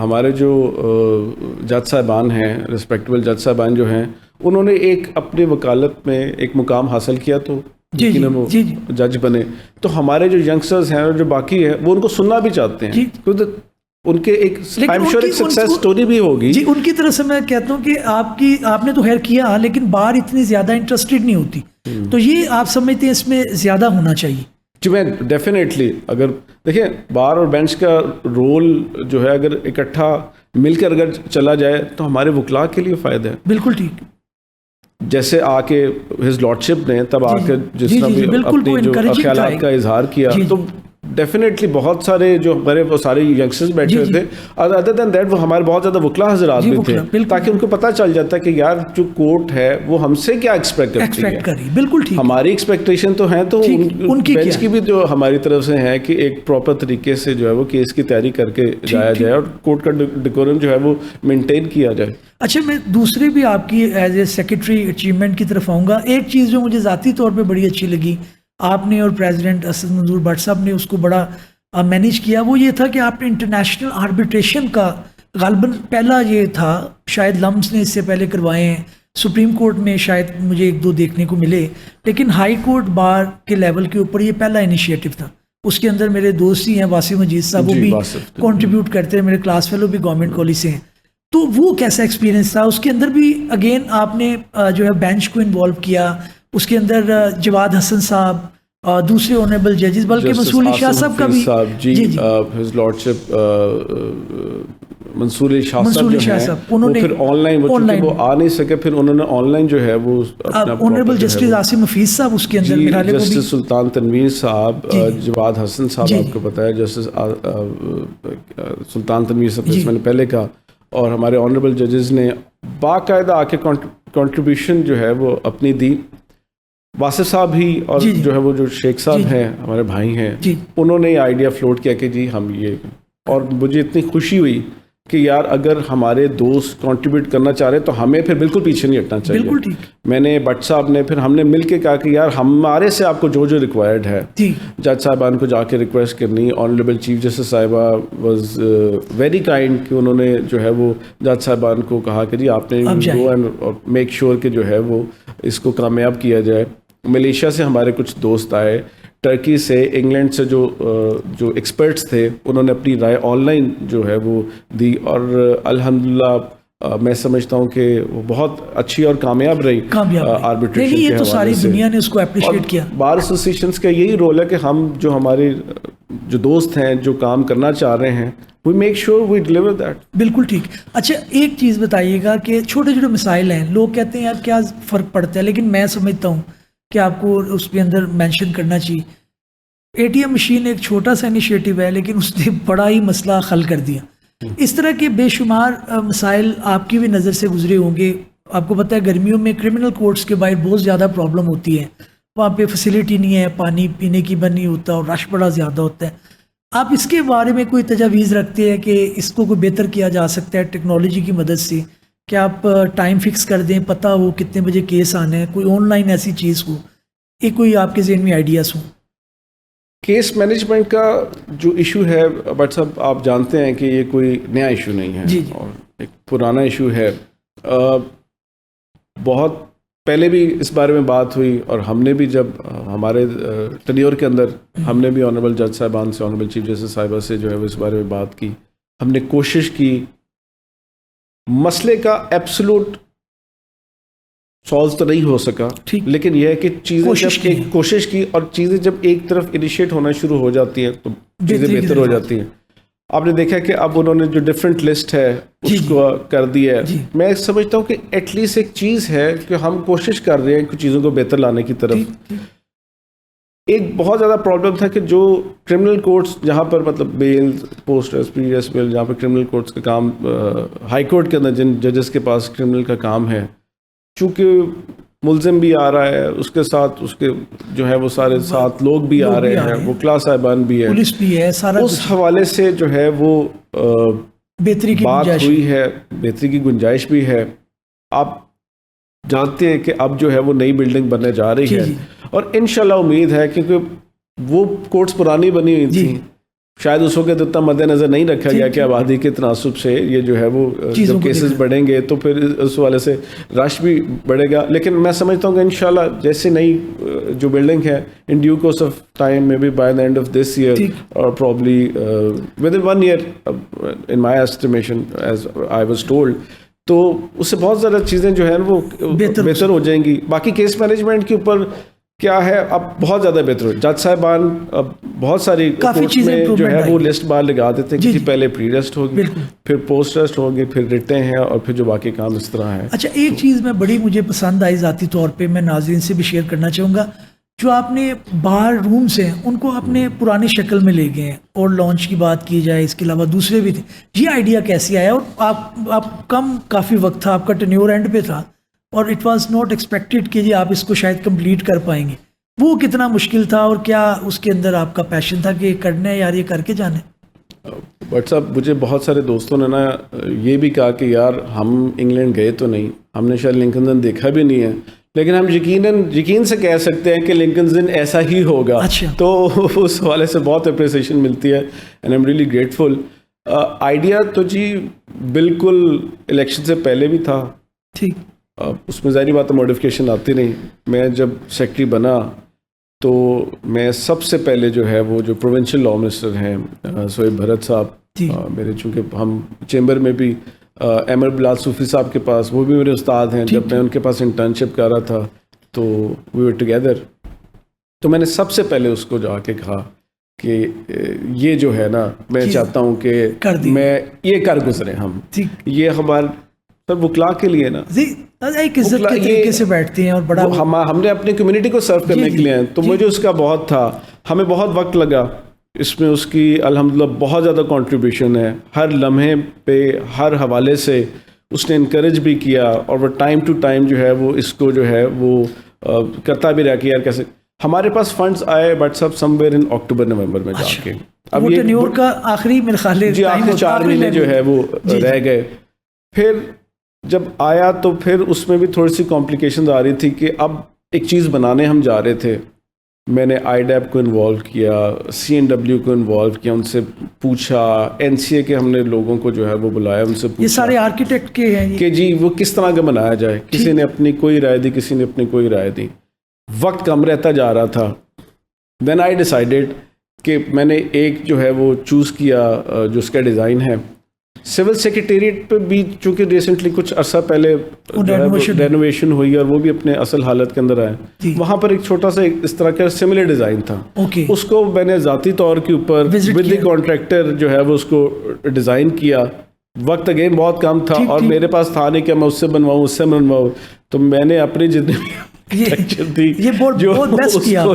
ہمارے جو جج صاحبان ہیں، ریسپیکٹیبل جج صاحبان جو ہیں، انہوں نے ایک اپنی وکالت میں ایک مقام حاصل کیا تو وہ جج بنے. تو ہمارے جو ینگسٹرز ہیں اور جو باقی ہے وہ ان کو سننا بھی چاہتے ہیں، ان کے ایک سکسیس سٹوری بھی ہوگی. جی ان کی طرف سے میں کہتا ہوں کہ آپ نے تو خیر کیا لیکن بار اتنی زیادہ انٹرسٹڈ نہیں ہوتی، تو یہ آپ سمجھتے ہیں اس میں زیادہ ہونا چاہیے؟ جی میں ڈیفینیٹلی، اگر دیکھیں بار اور بینچ کا رول جو ہے اگر اکٹھا مل کر اگر چلا جائے تو ہمارے وکلاء کے لیے فائدہ ہے. بالکل ٹھیک. جیسے آ کے ہز لارڈشپ نے تب آ کے جس طرح بھی اپنی جو خیالات کا اظہار کیا تو ڈیفینیٹلی بہت سارے جو ہمارے وہ سارے ینگسٹرز بیٹھے ہوئے تھے, ادر دین دیٹ وہ ہمارے بہت زیادہ وکلا حضرات بھی تھے, تاکہ ان کو پتہ چل جاتا ہے کہ یار جو کورٹ ہے وہ ہم سے کیا ایکسپیکٹ کرتی ہے. بالکل ٹھیک, ہماری ایکسپیکٹیشن تو ہیں, تو ان کی بینچ کی بھی جو ہماری طرف سے ہے کہ ایک پراپر طریقے سے جو ہے وہ کیس کی تیاری کر کے جایا جائے اور کورٹ کا ڈیکورم جو ہے وہ مینٹین کیا جائے. اچھا, میں دوسرے بھی آپ کی ایز اے سیکرٹری اچیومنٹ کی طرف آؤں گا. ایک چیز جو مجھے ذاتی طور پہ بڑی اچھی لگی آپ نے اور پریزیڈنٹ اسد منظور بٹ صاحب نے اس کو بڑا مینیج کیا, وہ یہ تھا کہ آپ نے انٹرنیشنل آربیٹریشن کا غالباً پہلا یہ تھا, شاید لمس نے اس سے پہلے کروائے ہیں, سپریم کورٹ میں شاید مجھے 1-2 دیکھنے کو ملے, لیکن ہائی کورٹ بار کے لیول کے اوپر یہ پہلا انیشیٹو تھا. اس کے اندر میرے دوست ہی ہیں واسم مجید صاحب, وہ بھی کنٹریبیوٹ کرتے ہیں, میرے کلاس فیلو بھی گورنمنٹ کالج سے ہیں. تو وہ کیسا ایکسپیرینس تھا؟ اس کے اندر بھی اگین آپ نے جو ہے بینچ کو انوالو کیا, اس کے اندر جواد حسن صاحب, دوسرے آنریبل ججز, بلکہ منصور علی شاہ صاحب کا بھی, جی ہز لارڈشپ منصور علی شاہ صاحب, انہوں نے پھر آن لائن وہ آ نہیں سکے, پھر انہوں نے آن لائن جو ہے وہ آنریبل جسٹس عاصم حفیظ صاحب, اس کے اندر جسٹس سلطان تنویر صاحب, جواد حسن صاحب آپ کو بتایا, جسٹس سلطان تنویر صاحب جس میں نے پہلے کہا, اور ہمارے آنریبل ججز نے باقاعدہ آ کے کنٹریبیوشن جو ہے وہ اپنی دی. واسف صاحب ہی اور جو ہے وہ جو شیخ صاحب ہیں ہمارے بھائی ہیں, انہوں نے یہ آئیڈیا فلوٹ کیا کہ جی ہم یہ, اور مجھے اتنی خوشی ہوئی کہ یار اگر ہمارے دوست کنٹریبیوٹ کرنا چاہ رہے تو ہمیں پھر بالکل پیچھے نہیں ہٹنا چاہیے. بالکل ٹھیک. میں نے بٹ صاحب نے پھر ہم نے مل کے کہا کہ یار ہمارے سے آپ کو جو ریکوائرڈ ہے, جج صاحبان کو جا کے ریکویسٹ کرنی. آنریبل چیف جسٹس صاحبہ واز ویری کائنڈ کہ انہوں نے جو ہے وہ جج صاحبان کو کہا کہ جی آپ نے گو اینڈ میک شیور کہ جو ہے وہ اس کو کامیاب کیا جائے. ملیشیا سے ہمارے کچھ دوست آئے, ٹرکی سے, انگلینڈ سے جو ایکسپرٹس تھے, انہوں نے اپنی رائے آن لائن جو ہے وہ دی, اور الحمدللہ میں سمجھتا ہوں کہ وہ بہت اچھی اور کامیاب رہی آربیٹریشن کے حوالے سے. ساری دنیا نے اس کو اپریشیٹ کیا. بار ایسوسیشنز کا یہی رول ہے کہ ہم جو ہمارے جو دوست ہیں جو کام کرنا چاہ رہے ہیں, we make sure we deliver that. بالکل ٹھیک. اچھا ایک چیز بتائیے گا کہ چھوٹے چھوٹے مسائل ہیں, لوگ کہتے ہیں یار کیا فرق پڑتا ہے, لیکن میں سمجھتا ہوں کہ آپ کو اس کے اندر مینشن کرنا چاہیے. اے ٹی ایم مشین ایک چھوٹا سا انیشیٹو ہے, لیکن اس نے بڑا ہی مسئلہ حل کر دیا. اس طرح کے بے شمار مسائل آپ کی بھی نظر سے گزرے ہوں گے. آپ کو پتہ ہے گرمیوں میں کرمنل کورٹس کے باہر بہت زیادہ پرابلم ہوتی ہے, وہاں پہ فیسلٹی نہیں ہے, پانی پینے کی بند نہیں ہوتا, اور رش بڑا زیادہ ہوتا ہے. آپ اس کے بارے میں کوئی تجاویز رکھتے ہیں کہ اس کو کوئی بہتر کیا جا سکتا ہے ٹیکنالوجی کی مدد سے, کہ آپ ٹائم فکس کر دیں, پتہ ہو کتنے بجے کیس آنا ہے, کوئی آن لائن ایسی چیز ہو, یہ کوئی آپ کے ذہن میں آئیڈیاز ہوں؟ کیس مینجمنٹ کا جو ایشو ہے بٹ صاحب آپ جانتے ہیں کہ یہ کوئی نیا ایشو نہیں ہے, اور ایک پرانا ایشو ہے. بہت پہلے بھی اس بارے میں بات ہوئی, اور ہم نے بھی جب ہمارے ٹینیور کے اندر ہم نے بھی آنریبل جج صاحبان سے, آنریبل چیف جسٹس صاحبہ سے جو ہے وہ اس بارے میں بات کی. ہم نے کوشش کی, مسئلے کا ایبسولوٹ سالو تو نہیں ہو سکا, لیکن یہ ہے کہ چیزیں جب ایک کوشش کی, اور چیزیں جب ایک طرف انیشیٹ ہونا شروع ہو جاتی ہیں تو چیزیں بہتر ہو جاتی ہیں. آپ نے دیکھا کہ اب انہوں نے جو ڈفرینٹ لسٹ ہے اس کو کر دیا ہے. میں سمجھتا ہوں کہ ایٹ لیسٹ ایک چیز ہے کہ ہم کوشش کر رہے ہیں کچھ چیزوں کو بہتر لانے کی طرف. ایک بہت زیادہ پرابلم تھا کہ جو کرمنل کورٹس جہاں پر مطلب بیل, پوسٹ ایس بیل, جہاں پر کرمنل کورٹس کا کام, ہائی کورٹ کے اندر جن ججز کے پاس کرمنل کا کام ہے, چونکہ ملزم بھی آ رہا ہے, اس کے ساتھ اس کے جو ہے وہ سارے ساتھ لوگ بھی آ رہے ہیں, وہ کلاس صاحبان بھی ہے, پولیس بھی ہے, اس حوالے سے جو ہے وہ بہتری کی بات ہوئی ہے, بہتری کی گنجائش بھی ہے. آپ جانتے ہیں کہ اب جو ہے وہ نئی بلڈنگ بننے جا رہی ہے, اور انشاءاللہ امید ہے کیونکہ وہ کورٹس پرانی بنی ہوئی تھیں, شاید اس وقت اتنا مد نظر نہیں رکھا گیا کہ آبادی کے تناسب سے یہ جو ہے وہ جب کیسز بڑھیں گے تو پھر اس والے سے رش بھی بڑھے گا. لیکن میں سمجھتا ہوں کہ انشاءاللہ جیسے نئی جو بلڈنگ ہے in due course of time, may be by the end of this year اور probably with in 1 year in my estimation as I was told, تو اس سے بہت زیادہ چیزیں جو ہیں وہ بہتر ہو جائیں گی. باقی کیس مینجمنٹ کے اوپر کیا ہے, اب بہت زیادہ بہتر ہو. جج صاحبان اب بہت ساری کورٹس میں جو ہے وہ لسٹ باہر لگا دیتے ہیں کہ پہلے پری ریسٹ ہوگی, پھر پوسٹ ریسٹ ہوگی, پھر رٹیں ہیں, اور پھر جو باقی کام اس طرح ہے. اچھا ایک چیز میں بڑی مجھے پسند آئی ذاتی طور پہ, میں ناظرین سے بھی شیئر کرنا چاہوں گا. جو آپ نے باہر رومس ہیں ان کو اپنے پرانی شکل میں لے گئے ہیں, اور لانچ کی بات کی جائے, اس کے علاوہ دوسرے بھی تھے, یہ آئیڈیا کیسے آیا؟ اور آپ کافی وقت تھا, آپ کا ٹینیور اینڈ پہ تھا, اور اٹ واز ناٹ ایکسپیکٹڈ کہ جی آپ اس کو شاید کمپلیٹ کر پائیں گے. وہ کتنا مشکل تھا, اور کیا اس کے اندر آپ کا پیشن تھا کہ کرنا ہے یار, یہ کر کے جانا ہے؟ بٹ صاحب مجھے بہت سارے دوستوں نے نا یہ بھی کہا کہ یار ہم انگلینڈ گئے تو نہیں, ہم نے شاید لنکن ڈن دیکھا بھی نہیں ہے, لیکن ہم یقین سے کہہ سکتے ہیں کہ لنکن ڈن ایسا ہی ہوگا. تو اس حوالے سے بہت اپریسیشن ملتی ہے, and I am really grateful. Idea تو جی بالکل الیکشن سے پہلے بھی تھا. ٹھیک. اس میں ظاہری بات ہے موڈیفکیشن آتی نہیں. میں جب سیکٹری بنا تو میں سب سے پہلے جو ہے وہ جو پروونشل لا منسٹر ہیں سہیب بھرت صاحب, میرے چونکہ ہم چیمبر میں بھی احمد بلال صوفی صاحب کے پاس, وہ بھی میرے استاد ہیں, جب میں ان کے پاس انٹرنشپ کر رہا تھا تو وی ور ٹوگیدر. تو میں نے سب سے پہلے اس کو جا کے کہا کہ یہ جو ہے نا میں چاہتا ہوں کہ میں یہ کر گزرے ہم, یہ ہمارے سب وکلا کے لیے نا ایک عزت کے طریقے سے بیٹھتے ہیں, اور بڑا ہم نے اپنی کمیونٹی کو سرو کرنے کے لیے ہیں. تو مجھے اس کا بہت تھا, ہمیں بہت وقت لگا اس میں, اس کی الحمدللہ بہت زیادہ کنٹریبیوشن ہے. ہر لمحے پہ ہر حوالے سے اس نے انکریج بھی کیا, اور وہ ٹائم ٹو ٹائم جو ہے وہ اس کو جو ہے وہ کرتا بھی رہا کہ یار کیسے. ہمارے پاس فنڈز آئے بٹ سب سم ویئر ان اکتوبر نومبر میں جا کے, اب یہ ٹینیور کا آخری میرے خیال جی آخری 4 مہینے جو ہے وہ رہ گئے. پھر جب آیا تو پھر اس میں بھی تھوڑی سی کمپلیکیشنز آ رہی تھی کہ اب ایک چیز بنانے ہم جا رہے تھے. میں نے آئی ڈیپ کو انوالو کیا, سی این ڈبلیو کو انوالو کیا, ان سے پوچھا, این سی اے کے ہم نے لوگوں کو جو ہے وہ بلایا, ان سے پوچھا, یہ سارے آرکیٹیکٹ کے ہیں کہ جی وہ کس طرح کا بنایا جائے. کسی نے اپنی کوئی رائے دی, کسی نے اپنی کوئی رائے دی. وقت کم رہتا جا رہا تھا. دین آئی ڈیسائیڈیڈ کہ میں نے ایک جو ہے وہ چوز کیا جو اس کا ڈیزائن ہے. سول سیکریٹریٹ پہ بھی چونکہ ریسنٹلی کچھ عرصہ پہلے رینوویشن ہوئی اور وہ بھی اپنے اصل حالت کے اندر آئے, وہاں پر ایک چھوٹا سا اس طرح کا سملر ڈیزائن تھا. اس کو میں نے ذاتی طور کے اوپر ود دی کانٹریکٹر جو ہے وہ اس کو ڈیزائن کیا. وقت اگین بہت کم تھا, اور میرے پاس تھا نہیں کہ میں اس سے بنواؤں اس سے بنواؤں. تو میں نے اپنی جتنی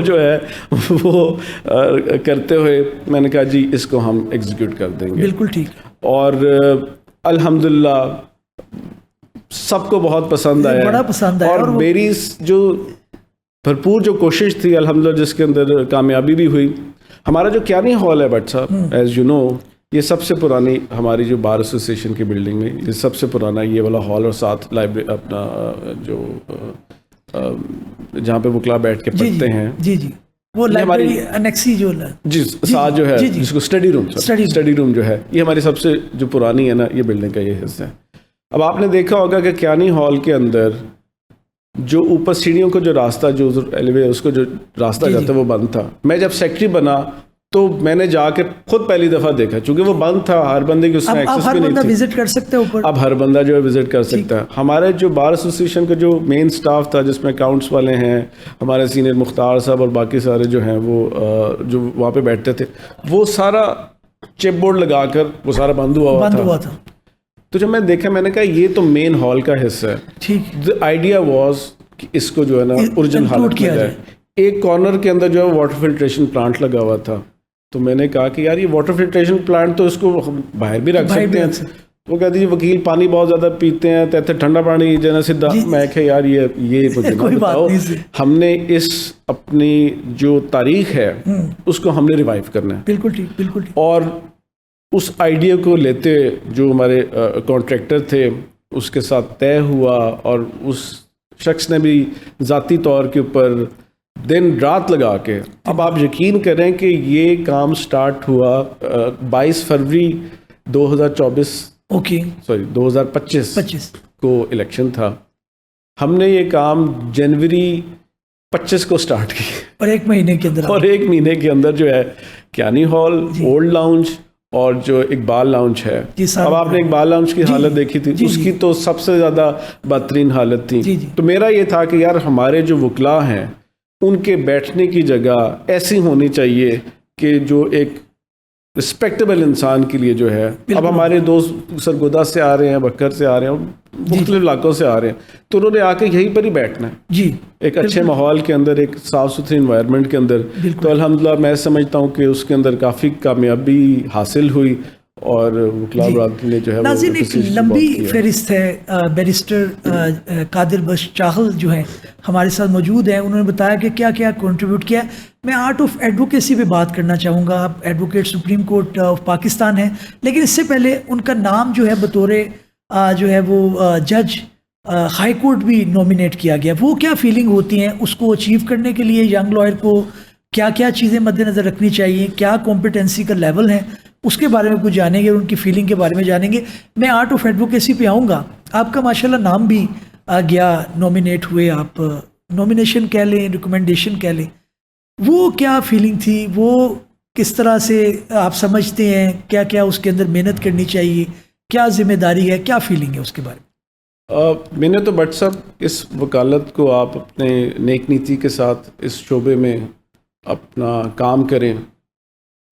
جو ہے وہ کرتے ہوئے میں نے کہا جی اس کو ہم ایگزیکیوٹ کر دیں گے. بالکل ٹھیک. اور الحمدللہ سب کو بہت پسند آیا, بڑا پسند آیا, اور میری جو بھرپور جو کوشش تھی الحمدللہ جس کے اندر کامیابی بھی ہوئی. ہمارا جو کیانی ہال ہے بٹ صاحب, ایز یو نو, یہ سب سے پرانی ہماری جو بار ایسوسیشن کی بلڈنگ میں یہ سب سے پرانا یہ والا ہال, اور ساتھ لائبریری اپنا جو جہاں پہ وکلا بیٹھ کے پڑھتے ہیں, جی جی وہ لائبریری انیکسی جو جی ساتھ جو ہے جس کو اسٹڈی روم جو ہے, یہ ہماری سب سے جو پرانی ہے نا یہ بلڈنگ کا یہ حصہ ہے. اب آپ نے دیکھا ہوگا کہ کیانی ہال کے اندر جو اوپر سیڑھیوں کو جو راستہ جو اس کو جو راستہ جاتا ہے وہ بند تھا. میں جب سیکٹری بنا تو میں نے جا کے خود پہلی دفعہ دیکھا, چونکہ وہ بند تھا, ہر بندے کی اس میں ایکسس بھی نہیں تھی. وزٹ کر سکتے ہیں اوپر, اب ہر بندہ جو ہے وزٹ کر سکتا ہے. ہمارے جو بار ایسوسیشن کا جو مین سٹاف تھا جس میں اکاؤنٹس والے ہیں, ہمارے سینئر مختار صاحب اور باقی سارے جو ہیں وہ جو وہاں پہ بیٹھتے تھے, وہ سارا چپ بورڈ لگا کر وہ سارا بند ہوا تھا. تو جب میں دیکھا میں نے کہا یہ تو مین ہال کا حصہ ہے. ٹھیک. دی آئیڈیا واز کہ اس کو جو ہے نا اوریجنل حالت میں جائے. ایک کارنر کے اندر جو ہے واٹر فلٹریشن پلانٹ لگا ہوا تھا. تو میں نے کہا کہ یار یہ واٹر فلٹریشن پلانٹ تو اس کو باہر بھی رکھ سکتے ہیں. وہ کہتی ہے وکیل پانی بہت زیادہ پیتے ہیں تو ٹھنڈا پانی جو ہے سیدھا. میں کہ یار یہ بتاؤ, ہم نے اس اپنی جو تاریخ ہے اس کو ہم نے ریوائیو کرنا ہے. بالکل ٹھیک, بالکل ٹھیک. اور اس آئیڈیا کو لیتے جو ہمارے کانٹریکٹر تھے اس کے ساتھ طے ہوا, اور اس شخص نے بھی ذاتی طور کے اوپر دن رات لگا کے, اب آپ یقین کریں کہ یہ کام سٹارٹ ہوا 22 فروری 2024 2025 کو الیکشن تھا. ہم نے یہ کام جنوری 25 کو سٹارٹ کیا, اور ایک مہینے کے اندر جو ہے کیانی ہال, اولڈ لاؤنج اور جو اقبال لاؤنج ہے. اب آپ نے اقبال لاؤنج کی حالت دیکھی تھی, اس کی تو سب سے زیادہ بدترین حالت تھی. تو میرا یہ تھا کہ یار ہمارے جو وکلا ہیں ان کے بیٹھنے کی جگہ ایسی ہونی چاہیے کہ جو ایک رسپیکٹیبل انسان کے لیے جو ہے. اب ہمارے دوست سرگودا سے آ رہے ہیں, بکر سے آ رہے ہیں, اور مختلف علاقوں سے آ رہے ہیں, تو انہوں نے آ کے یہیں پر ہی بیٹھنا ہے جی, ایک اچھے ماحول کے اندر, ایک صاف ستھری انوائرمنٹ کے اندر. تو الحمدللہ میں سمجھتا ہوں کہ اس کے اندر کافی کامیابی حاصل ہوئی, اور وکلاء برادری نے جو ہے ناظرین ایک لمبی فہرست ہے. بیرسٹر قادر بخش چاہل جو ہیں ہمارے ساتھ موجود ہیں, انہوں نے بتایا کہ کیا کیا کنٹریبیوٹ کیا. میں آرٹ آف ایڈوکیسی پہ بات کرنا چاہوں گا. آپ advocate supreme court of Pakistan ہیں, لیکن اس سے پہلے ان کا نام جو ہے بطور جو ہے وہ جج ہائی کورٹ بھی نومینیٹ کیا گیا. وہ کیا فیلنگ ہوتی ہیں اس کو اچیو کرنے کے لیے ینگ لائر کو, کیا کیا چیزیں مد نظر رکھنی چاہیے, کیا کمپیٹنسی کا لیول ہے, اس کے بارے میں کچھ جانیں گے, ان کی فیلنگ کے بارے میں جانیں گے. میں آرٹ آف ایڈوکیسی پہ آؤں گا. آپ کا ماشاءاللہ نام بھی گیا, نومینیٹ ہوئے آپ, نومینیشن کہہ لیں, ریکمنڈیشن کہہ لیں. وہ کیا فیلنگ تھی, وہ کس طرح سے آپ سمجھتے ہیں, کیا کیا اس کے اندر محنت کرنی چاہیے, کیا ذمہ داری ہے, کیا فیلنگ ہے اس کے بارے میں؟ میں نے تو بٹ صاحب اس وکالت کو آپ اپنے نیک نیتی کے ساتھ اس شعبے میں اپنا کام کریں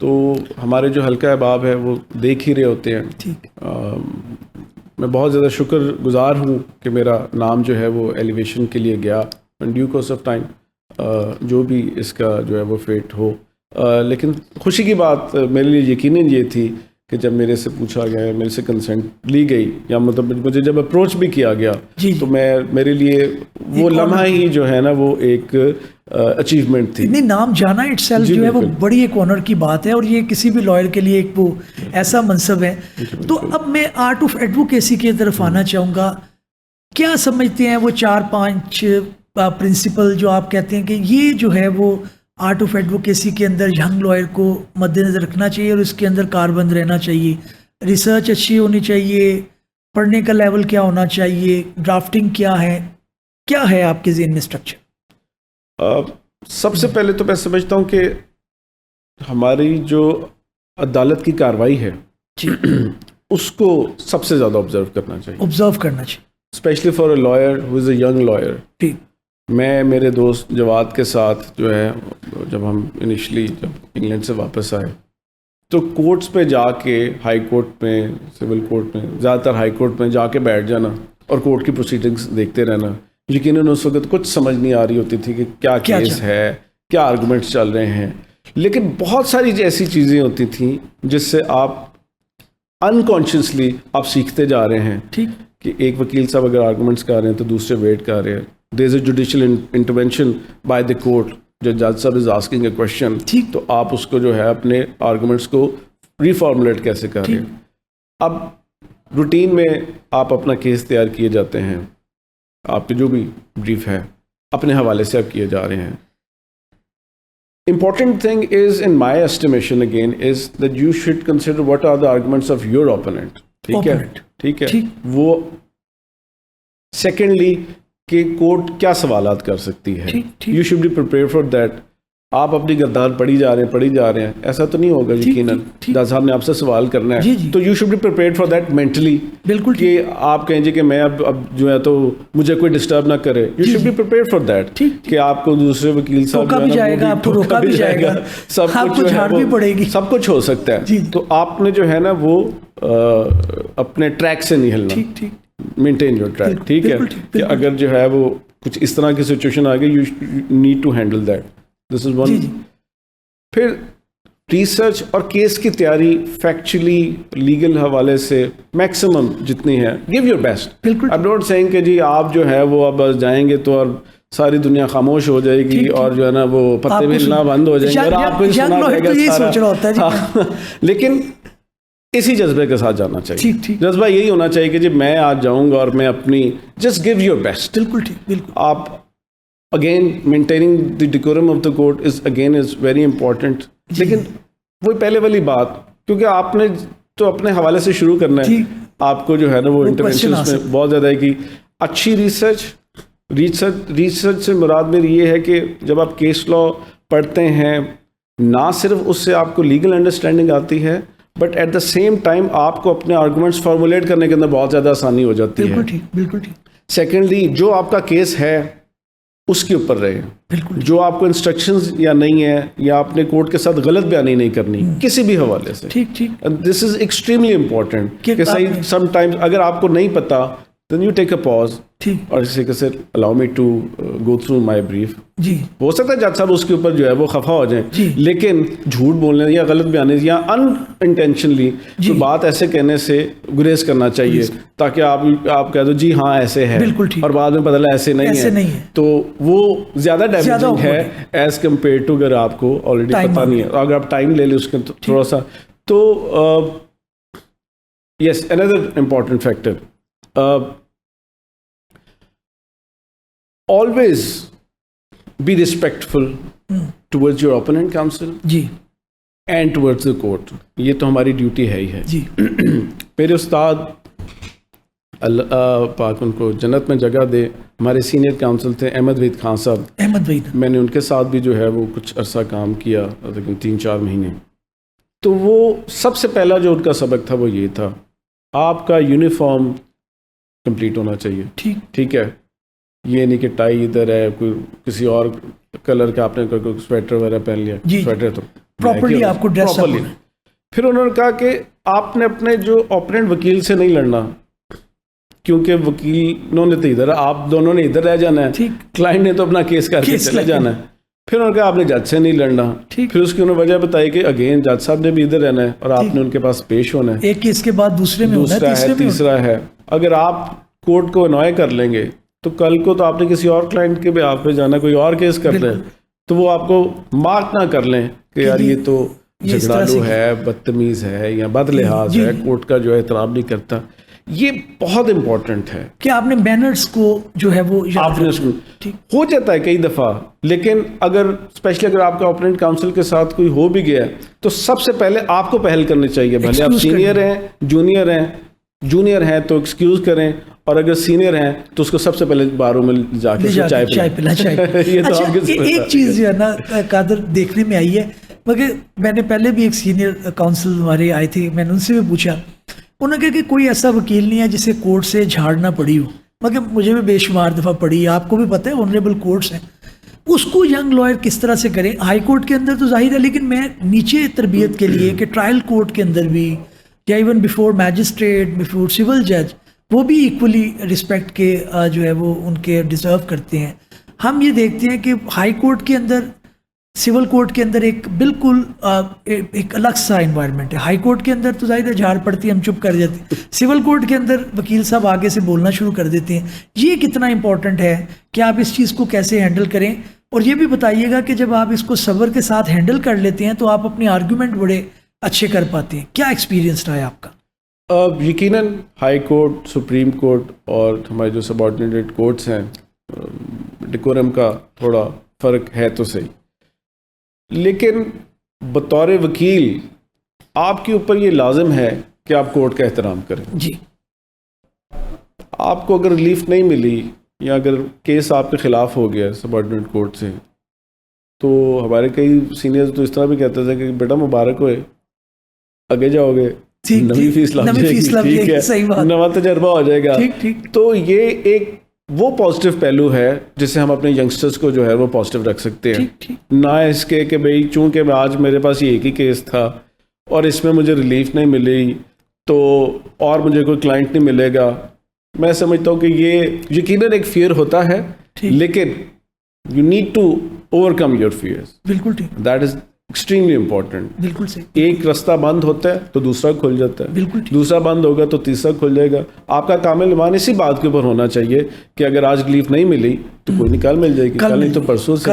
تو ہمارے جو حلقہ احباب ہے وہ دیکھ ہی رہے ہوتے ہیں. ٹھیک, میں بہت زیادہ شکر گزار ہوں کہ میرا نام جو ہے وہ ایلیویشن کے لیے گیا ان ڈیو کورس آف ٹائم, جو بھی اس کا جو ہے وہ فیٹ ہو. لیکن خوشی کی بات میرے لیے یقیناً یہ تھی کہ جب میرے سے پوچھا گیا, میرے سے کنسنٹ لی گئی, یا مطلب مجھے جب اپروچ بھی کیا گیا, تو میرے لیے وہ لمحہ ہی جو ہے نا وہ ایک اچیومنٹ تھی. نہیں, نام جانا اٹ سیلف جو ہے وہ بڑی ایک آنر کی بات ہے, اور یہ کسی بھی لائر کے لیے ایک وہ ایسا منصب ہے. تو اب میں آرٹ آف ایڈوکیسی کی طرف آنا چاہوں گا. کیا سمجھتے ہیں وہ 4-5 پرنسپل جو آپ کہتے ہیں کہ یہ جو ہے وہ آرٹ آف ایڈوکیسی کے اندر ینگ لائر کو مد نظر رکھنا چاہیے اور اس کے اندر کاربند رہنا چاہیے؟ ریسرچ اچھی ہونی چاہیے, پڑھنے کا لیول کیا ہونا چاہیے, ڈرافٹنگ کیا ہے آپ کے ذہن میں اسٹرکچر؟ سب سے پہلے تو میں سمجھتا ہوں کہ ہماری جو عدالت کی کارروائی ہے اس کو سب سے زیادہ آبزرو کرنا چاہیے, especially for a lawyer who is a young lawyer. میں میرے دوست جواد کے ساتھ جو ہے جب ہم انیشلی جب انگلینڈ سے واپس آئے تو کورٹس پہ جا کے, ہائی کورٹ میں, سول کورٹ میں, زیادہ تر ہائی کورٹ میں جا کے بیٹھ جانا اور کورٹ کی پروسیڈنگس دیکھتے رہنا. یقیناً اس وقت کچھ سمجھ نہیں آ رہی ہوتی تھی کہ کیا کیس ہے, کیا آرگومنٹس چل رہے ہیں, لیکن بہت ساری ایسی چیزیں ہوتی تھیں جس سے آپ انکانشیسلی آپ سیکھتے جا رہے ہیں. ٹھیک, کہ ایک وکیل صاحب اگر آرگومنٹس کر رہے ہیں تو دوسرے ویٹ کر رہے ہیں. There is a judicial intervention by the court, جو جج صاحب از آسکنگ اے کوشچن, تو آپ اس کو جو ہے اپنے آرگومنٹس کو ریفارمولیٹ کیسے کر رہے ہیں. اب روٹین میں آپ اپنا کیس تیار کیے جاتے ہیں, آپ کے جو بھی بریف ہے اپنے حوالے سے آپ کیے جا رہے ہیں. Important thing is, in my estimation again, is that you should consider what are the arguments of your opponent. ٹھیک ہے. وہ سیکنڈلی کہ کورٹ کیا سوالات کر سکتی ہے, you should be prepare for that. آپ اپنی گردان پڑھی جا رہے ہیں, ایسا تو نہیں ہوگا یقیناً. جج صاحب نے آپ سے سوال کرنا ہے تو you should be prepared for that mentally. بالکل, کہ آپ کہیں جی کہ میں اب جو ہے تو مجھے کوئی ڈسٹرب نہ کرے. You should be prepared for that کہ آپ کو دوسرے وکیل صاحب روکا بھی جائے گا, سب کچھ جھاڑ بھی پڑے گی, سب کچھ ہو سکتا ہے. تو آپ نے جو ہے نا وہ اپنے ٹریک سے نہیں ہلنا, مینٹین یور ٹریک. ٹھیک ہے, کہ اگر جو ہے وہ کچھ اس طرح کی سچویشن آ گئی, you need to handle that. This is one. پھر ریسرچ اور کیس کی تیاری فیکچولی لیگل حوالے سے میکسیمم جتنی ہے, give your best. I am not seeing کہ جی آپ جو ہے وہ اب جائیں گے تو اور ساری دنیا خاموش ہو جائے گی اور جو ہے نا وہ پتے بھی ہلنا بند ہو جائیں گے اور آپ کو سنا جائے گا سارا. لیکن اسی جذبے کے ساتھ جانا چاہیے. جذبہ یہی ہونا چاہیے کہ جب میں آج جاؤں گا اور میں اپنی جسٹ گیو یور بیسٹ. بالکل ٹھیک. آپ again maintaining the decorum of the court is very important. لیکن وہی پہلے والی بات, کیونکہ آپ نے تو اپنے حوالے سے شروع کرنا ہے, آپ کو جو ہے نا وہ انٹرونشنز میں بہت زیادہ ہے کہ اچھی ریسرچ سے مراد میری یہ ہے کہ جب آپ کیس لا پڑھتے ہیں نہ صرف اس سے آپ کو لیگل انڈرسٹینڈنگ آتی ہے, but at the same time آپ کو اپنے آرگومنٹس فارمولیٹ کرنے کے اندر بہت زیادہ آسانی ہو جاتی ہے. بالکل ٹھیک. سیکنڈلی جو آپ کا کیس ہے اس کے اوپر رہے. بالکل جو آپ کو انسٹرکشنز یا نہیں ہے یا آپ نے کورٹ کے ساتھ غلط بیانی نہیں کرنی کسی بھی حوالے سے. ٹھیک ٹھیک. دس از ایکسٹریملی امپورٹنٹ کہ کہ صحیح سم ٹائمز اگر آپ کو نہیں پتا then you take a pause ٹھیک. اور اسی طریقے سے allow me to go through my brief. جی ہو سکتا ہے جج صاحب اس کے اوپر جو ہے وہ خفا ہو جائیں, جی. لیکن جھوٹ بولنے یا غلط بیانے یا ان انٹینشنلی جی. بات ایسے کہنے سے گریز کرنا چاہیے تاکہ آپ کہہ دو جی ہاں ایسے ہے, بالکل ٹھیک. اور بعد میں پتہ چلا ایسے نہیں ہے, تو وہ زیادہ ڈیمیجنگ ہے ایز کمپیئر ٹو اگر آپ کو آلریڈی پتہ نہیں ہے. اگر آپ ٹائم لے لیں اس کے تھوڑا سا تو یس another important factor, always be respectful towards your opponent counsel G and towards the court. یہ تو ہماری ڈیوٹی ہے ہی ہے. جی. میرے استاد اللہ پاک ان کو جنت میں جگہ دے, ہمارے سینئر کاؤنسل تھے احمد وحید خان صاحب. احمد وحید, میں نے ان کے ساتھ بھی جو ہے وہ کچھ عرصہ کام کیا, لیکن 3-4 مہینے. تو وہ سب سے پہلا جو ان کا سبق تھا وہ یہ تھا, آپ کا یونیفارم کمپلیٹ ہونا چاہیے. ٹھیک ہے, یہ نہیں کہ ٹائی ادھر ہے, کوئی کسی اور کلر کا آپ نے کوئی سویٹر وغیرہ پہن لیا. سویٹر تو پراپرلی آپ کو ڈریس اپ. پھر انہوں نے کہا کہ آپ نے اپنے جو اوپوننٹ وکیل سے نہیں لڑنا, کیونکہ وکیلوں نے تو ادھر, آپ دونوں نے ادھر رہ جانا ہے, کلائنٹ نے تو اپنا کیس کر کے چلے جانا ہے. پھر انہوں نے کہا آپ نے جج سے نہیں لڑنا. پھر اس کی انہوں نے وجہ بتائی کہ اگین جج صاحب نے بھی ادھر رہنا ہے اور آپ نے ان کے پاس پیش ہونا ہے. ایک کیس کے بعد دوسرے میں دوسرا ہے, تیسرا ہے. اگر آپ کورٹ کو انوائے کر لیں گے تو کل کو تو آپ نے کسی اور کلائنٹ کے بیہاف پہ جانا, کوئی اور کیس کر لیں, تو وہ آپ کو مارک نہ کر لیں کہ یار یہ تو جھگڑالو ہے, بدتمیز ہے یا بد لحاظ ہے, کورٹ کا جو احترام نہیں کرتا. یہ بہت امپورٹنٹ ہے کہ آپ نے مینرز کو جو ہے وہ آپ نے ہو جاتا ہے کئی دفعہ, لیکن اگر اسپیشلی اگر آپ کا اوپوننٹ کاؤنسل کے ساتھ کوئی ہو بھی گیا تو سب سے پہلے آپ کو پہل کرنی چاہیے. بھلے آپ سینئر ہیں, جونیئر ہیں تو ایکسکیوز کریں, اور اگر سینئر ہیں تو اس کو سب سے پہلے باروں میں جا کے چائے پلا. ایک چیز جو ہے نا قادر دیکھنے میں آئی ہے, مگر میں نے پہلے بھی ایک سینئر کاؤنسل ہمارے آئے تھے, میں نے ان سے بھی پوچھا, انہوں نے کہا کہ کوئی ایسا وکیل نہیں ہے جسے کورٹ سے جھاڑنا پڑی ہو, مگر مجھے بھی بے شمار دفعہ پڑی, آپ کو بھی پتہ ہے آنریبل کورٹس ہیں. اس کو ینگ لائر کس طرح سے کریں؟ ہائی کورٹ کے اندر تو ظاہر ہے, لیکن میں نیچے تربیت کے لیے کہ ٹرائل کورٹ کے اندر بھی یا even before magistrate, before civil جج, وہ بھی ایکولی رسپیکٹ کے جو ہے وہ ان کے ڈیزرو کرتے ہیں. ہم یہ دیکھتے ہیں کہ ہائی کورٹ کے اندر, سول کورٹ کے اندر ایک بالکل ایک الگ سا انوائرمنٹ ہے. ہائی کورٹ کے اندر تو ظاہر ہے جھاڑ پڑتی ہے, ہم چپ کر جاتے ہیں. سول کورٹ کے اندر وکیل صاحب آگے سے بولنا شروع کر دیتے ہیں. یہ کتنا امپورٹنٹ ہے کہ آپ اس چیز کو کیسے ہینڈل کریں, اور یہ بھی بتائیے گا کہ جب آپ اس کو صبر کے ساتھ ہینڈل کر لیتے ہیں تو آپ اپنے آرگومنٹ بڑے اچھے کر پاتے ہیں. کیا ایکسپیرینس رہا ہے آپ کا؟ یقیناً ہائی کورٹ, سپریم کورٹ اور ہمارے جو سب آرڈینیٹ کورٹس ہیں, ڈیکورم کا تھوڑا فرق ہے تو صحیح, لیکن بطور وکیل آپ کے اوپر یہ لازم ہے کہ آپ کورٹ کا احترام کریں. جی. آپ کو اگر ریلیف نہیں ملی یا اگر کیس آپ کے خلاف ہو گیا سب آرڈینیٹ کورٹ سے, تو ہمارے کئی سینئرز تو اس طرح بھی کہتے تھے کہ بیٹا مبارک ہوئے, آگے جاؤ گے, نئی فیس لگ جائے گی, نواں تجربہ ہو جائے گا. تو یہ ایک وہ پازیٹیو پہلو ہے جس سے ہم اپنے ینگسٹرز کو جو ہے وہ پازیٹیو رکھ سکتے ہیں, نہ اس کے کہ بھئی چونکہ آج میرے پاس یہ ایک ہی کیس تھا اور اس میں مجھے ریلیف نہیں ملی تو اور مجھے کوئی کلائنٹ نہیں ملے گا. میں سمجھتا ہوں کہ یہ یقیناً ایک فیئر ہوتا ہے, لیکن you need to overcome your fears. بالکل ٹھیک, دیٹ از ایکسٹریملی امپورٹنٹ. بالکل صحیح. ایک رستہ بند ہوتا ہے تو دوسرا کھل جاتا ہے, بالکل دوسرا بند ہوگا تو تیسرا کھل جائے گا. آپ کا کامل ایمان اسی بات کے اوپر ہونا چاہیے کہ اگر آج ریلیف نہیں ملی تو کوئی نہیں کل مل جائے گی, کل نہیں تو پرسوں سے.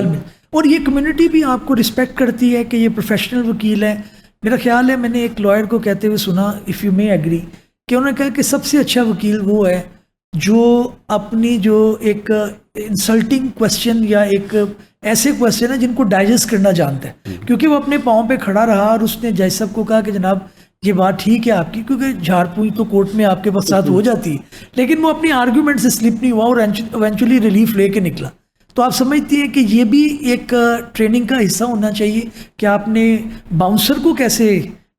اور یہ کمیونٹی بھی آپ کو رسپیکٹ کرتی ہے کہ یہ پروفیشنل وکیل ہے. میرا خیال ہے میں نے ایک لائر کو کہتے ہوئے سنا, اف یو مے ایگری, کہ انہوں نے کہا کہ سب سے اچھا وکیل وہ ہے جو اپنی جو ایک انسلٹنگ کوشچن یا ایک ایسے کوشچن ہیں جن کو ڈائجسٹ کرنا جانتا ہے, کیونکہ وہ اپنے پاؤں پہ کھڑا رہا اور اس نے جج صاحب کو کہا کہ جناب یہ بات ٹھیک ہے آپ کی, کیونکہ جھاڑ پوئی تو کورٹ میں آپ کے ساتھ ہو جاتی ہے, لیکن وہ اپنی آرگومنٹ سے سلپ نہیں ہوا اور ایونچولی ریلیف لے کے نکلا. تو آپ سمجھتی ہیں کہ یہ بھی ایک ٹریننگ کا حصہ ہونا چاہیے کہ آپ نے باؤنسر کو کیسے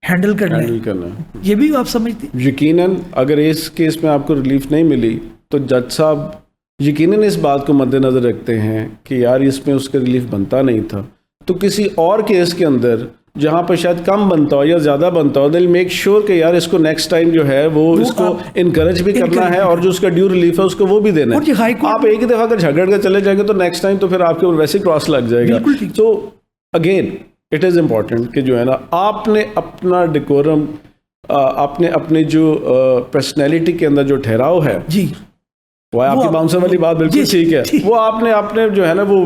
ہینڈل کرنا ہے, یہ بھی آپ سمجھتی ہیں؟ یقیناً اگر اس کیس میں آپ کو ریلیف نہیں ملی تو جج صاحب یقیناً اس بات کو مد نظر رکھتے ہیں کہ یار اس میں اس کا ریلیف بنتا نہیں تھا، تو کسی اور کیس کے اندر جہاں پہ شاید کم بنتا ہو یا زیادہ بنتا ہو، دل میک شیور کہ یار اس کو نیکسٹ ٹائم جو ہے وہ اس کو انکریج بھی کرنا ہے، اور جو اس کا ڈیو ریلیف ہے اس کو وہ بھی دینا ہے. آپ ایک ہی دفعہ اگر جھگڑ کے چلے جائیں گے تو نیکسٹ ٹائم تو پھر آپ کے اوپر ویسے کراس لگ جائے گا. تو اگین اٹ از امپورٹنٹ کہ جو ہے نا آپ نے اپنا ڈیکورم، آپ نے اپنی جو پرسنالٹی کے اندر جو ٹھہراؤ ہے، جی وہ آپ کی باؤنسر والی بات بالکل ٹھیک ہے، وہ آپ نے جو ہے نا وہ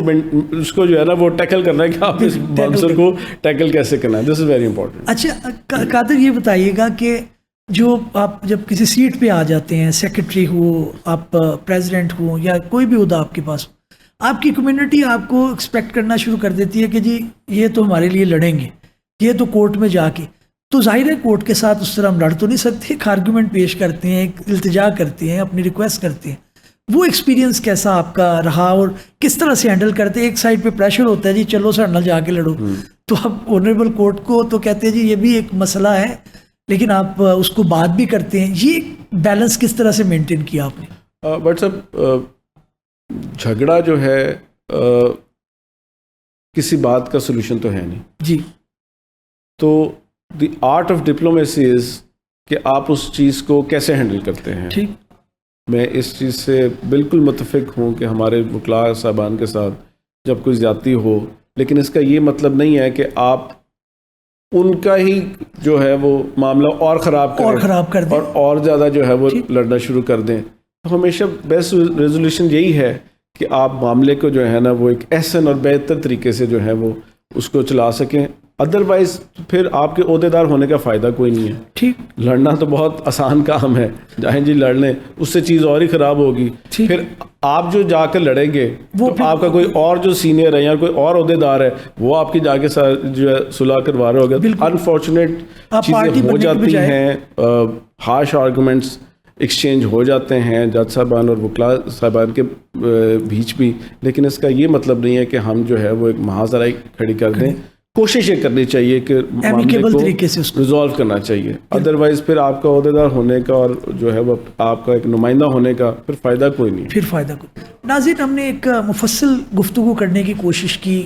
اس کو جو ہے نا وہ ٹیکل کرنا ہے کہ آپ اس باؤنسر کو ٹیکل کیسے کرنا ہے. دس از ویری امپورٹنٹ. اچھا قادر یہ بتائیے گا کہ جو آپ جب کسی سیٹ پہ آ جاتے ہیں، سیکرٹری ہو، آپ پریزیڈنٹ ہو یا کوئی بھی عہدہ آپ کے پاس، آپ کی کمیونٹی آپ کو ایکسپیکٹ کرنا شروع کر دیتی ہے کہ جی یہ تو ہمارے لیے لڑیں گے، یہ تو کورٹ میں جا کے، تو ظاہر ہے کورٹ کے ساتھ اس طرح ہم لڑ تو نہیں سکتے، ایک آرگیومنٹ پیش کرتے ہیں، ایک التجا کرتے ہیں، اپنی ریکویسٹ کرتے ہیں. وہ ایکسپیرینس کیسا آپ کا رہا اور کس طرح سے ہینڈل کرتے ہیں؟ ایک سائڈ پہ پریشر ہوتا ہے جی چلو سر نہ جا کے لڑو، تو آپ آنریبل کورٹ کو تو کہتے ہیں جی یہ بھی ایک مسئلہ ہے، لیکن آپ اس کو بات بھی کرتے ہیں. یہ بیلنس کس طرح سے مینٹین کیا آپ نے؟ بٹ صاحب جھگڑا جو ہے کسی بات کا سولوشن تو ہے نہیں جی. تو دی آرٹ آف ڈپلومیسی از کہ آپ اس چیز کو کیسے ہینڈل کرتے ہیں. ٹھیک، میں اس چیز سے بالکل متفق ہوں کہ ہمارے وکلاء صاحبان کے ساتھ جب کوئی زیادتی ہو، لیکن اس کا یہ مطلب نہیں ہے کہ آپ ان کا ہی جو ہے وہ معاملہ اور خراب کر دیں اور زیادہ جو ہے وہ لڑنا شروع کر دیں. ہمیشہ بیسٹ ریزولوشن یہی ہے کہ آپ معاملے کو جو ہے نا وہ ایک احسن اور بہتر طریقے سے جو ہے وہ اس کو چلا سکیں. ادروائز پھر آپ کے عہدیدار ہونے کا فائدہ کوئی نہیں ہے. ٹھیک، لڑنا تو بہت آسان کام ہے، جائیں جی لڑ لیں، اس سے چیز اور ہی خراب ہوگی. پھر آپ جو جا کر لڑیں گے تو آپ کا کوئی اور جو سینئر ہے یا کوئی اور عہدیدار ہے وہ آپ کی جا کے جو ہے صلح کروا رہے ہوگا. انفارچونیٹ چیزیں ہو جاتی ہیں، ہارش آرگومنٹس ایکسچینج ہو جاتے ہیں جج صاحبان اور وکلاء صاحبان کے بیچ بھی، لیکن اس کا یہ مطلب نہیں ہے کہ ہم جو ہے وہ ایک محاذرائی کھڑی کر دیں. کوشش یہ کرنی چاہیے کہ معاملے کو ریزالو کرنا چاہیے، ادروائز پھر آپ کا عہدیدار ہونے کا اور جو ہے وہ آپ کا ایک نمائندہ ہونے کا پھر فائدہ کوئی نہیں. ناظرین، ہم نے ایک مفصل گفتگو کرنے کی کوشش کی.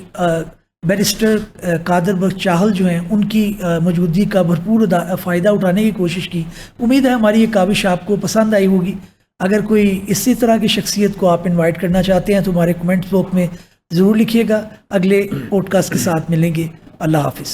بیرسٹر قادر بخش چاہل جو ہیں ان کی موجودگی کا بھرپور فائدہ اٹھانے کی کوشش کی. امید ہے ہماری یہ کاوش آپ کو پسند آئی ہوگی. اگر کوئی اسی طرح کی شخصیت کو آپ انوائٹ کرنا چاہتے ہیں تو ہمارے کمنٹ باکس میں ضرور لکھیے گا. اگلے پوڈ کاسٹ کے ساتھ ملیں گے. اللہ حافظ.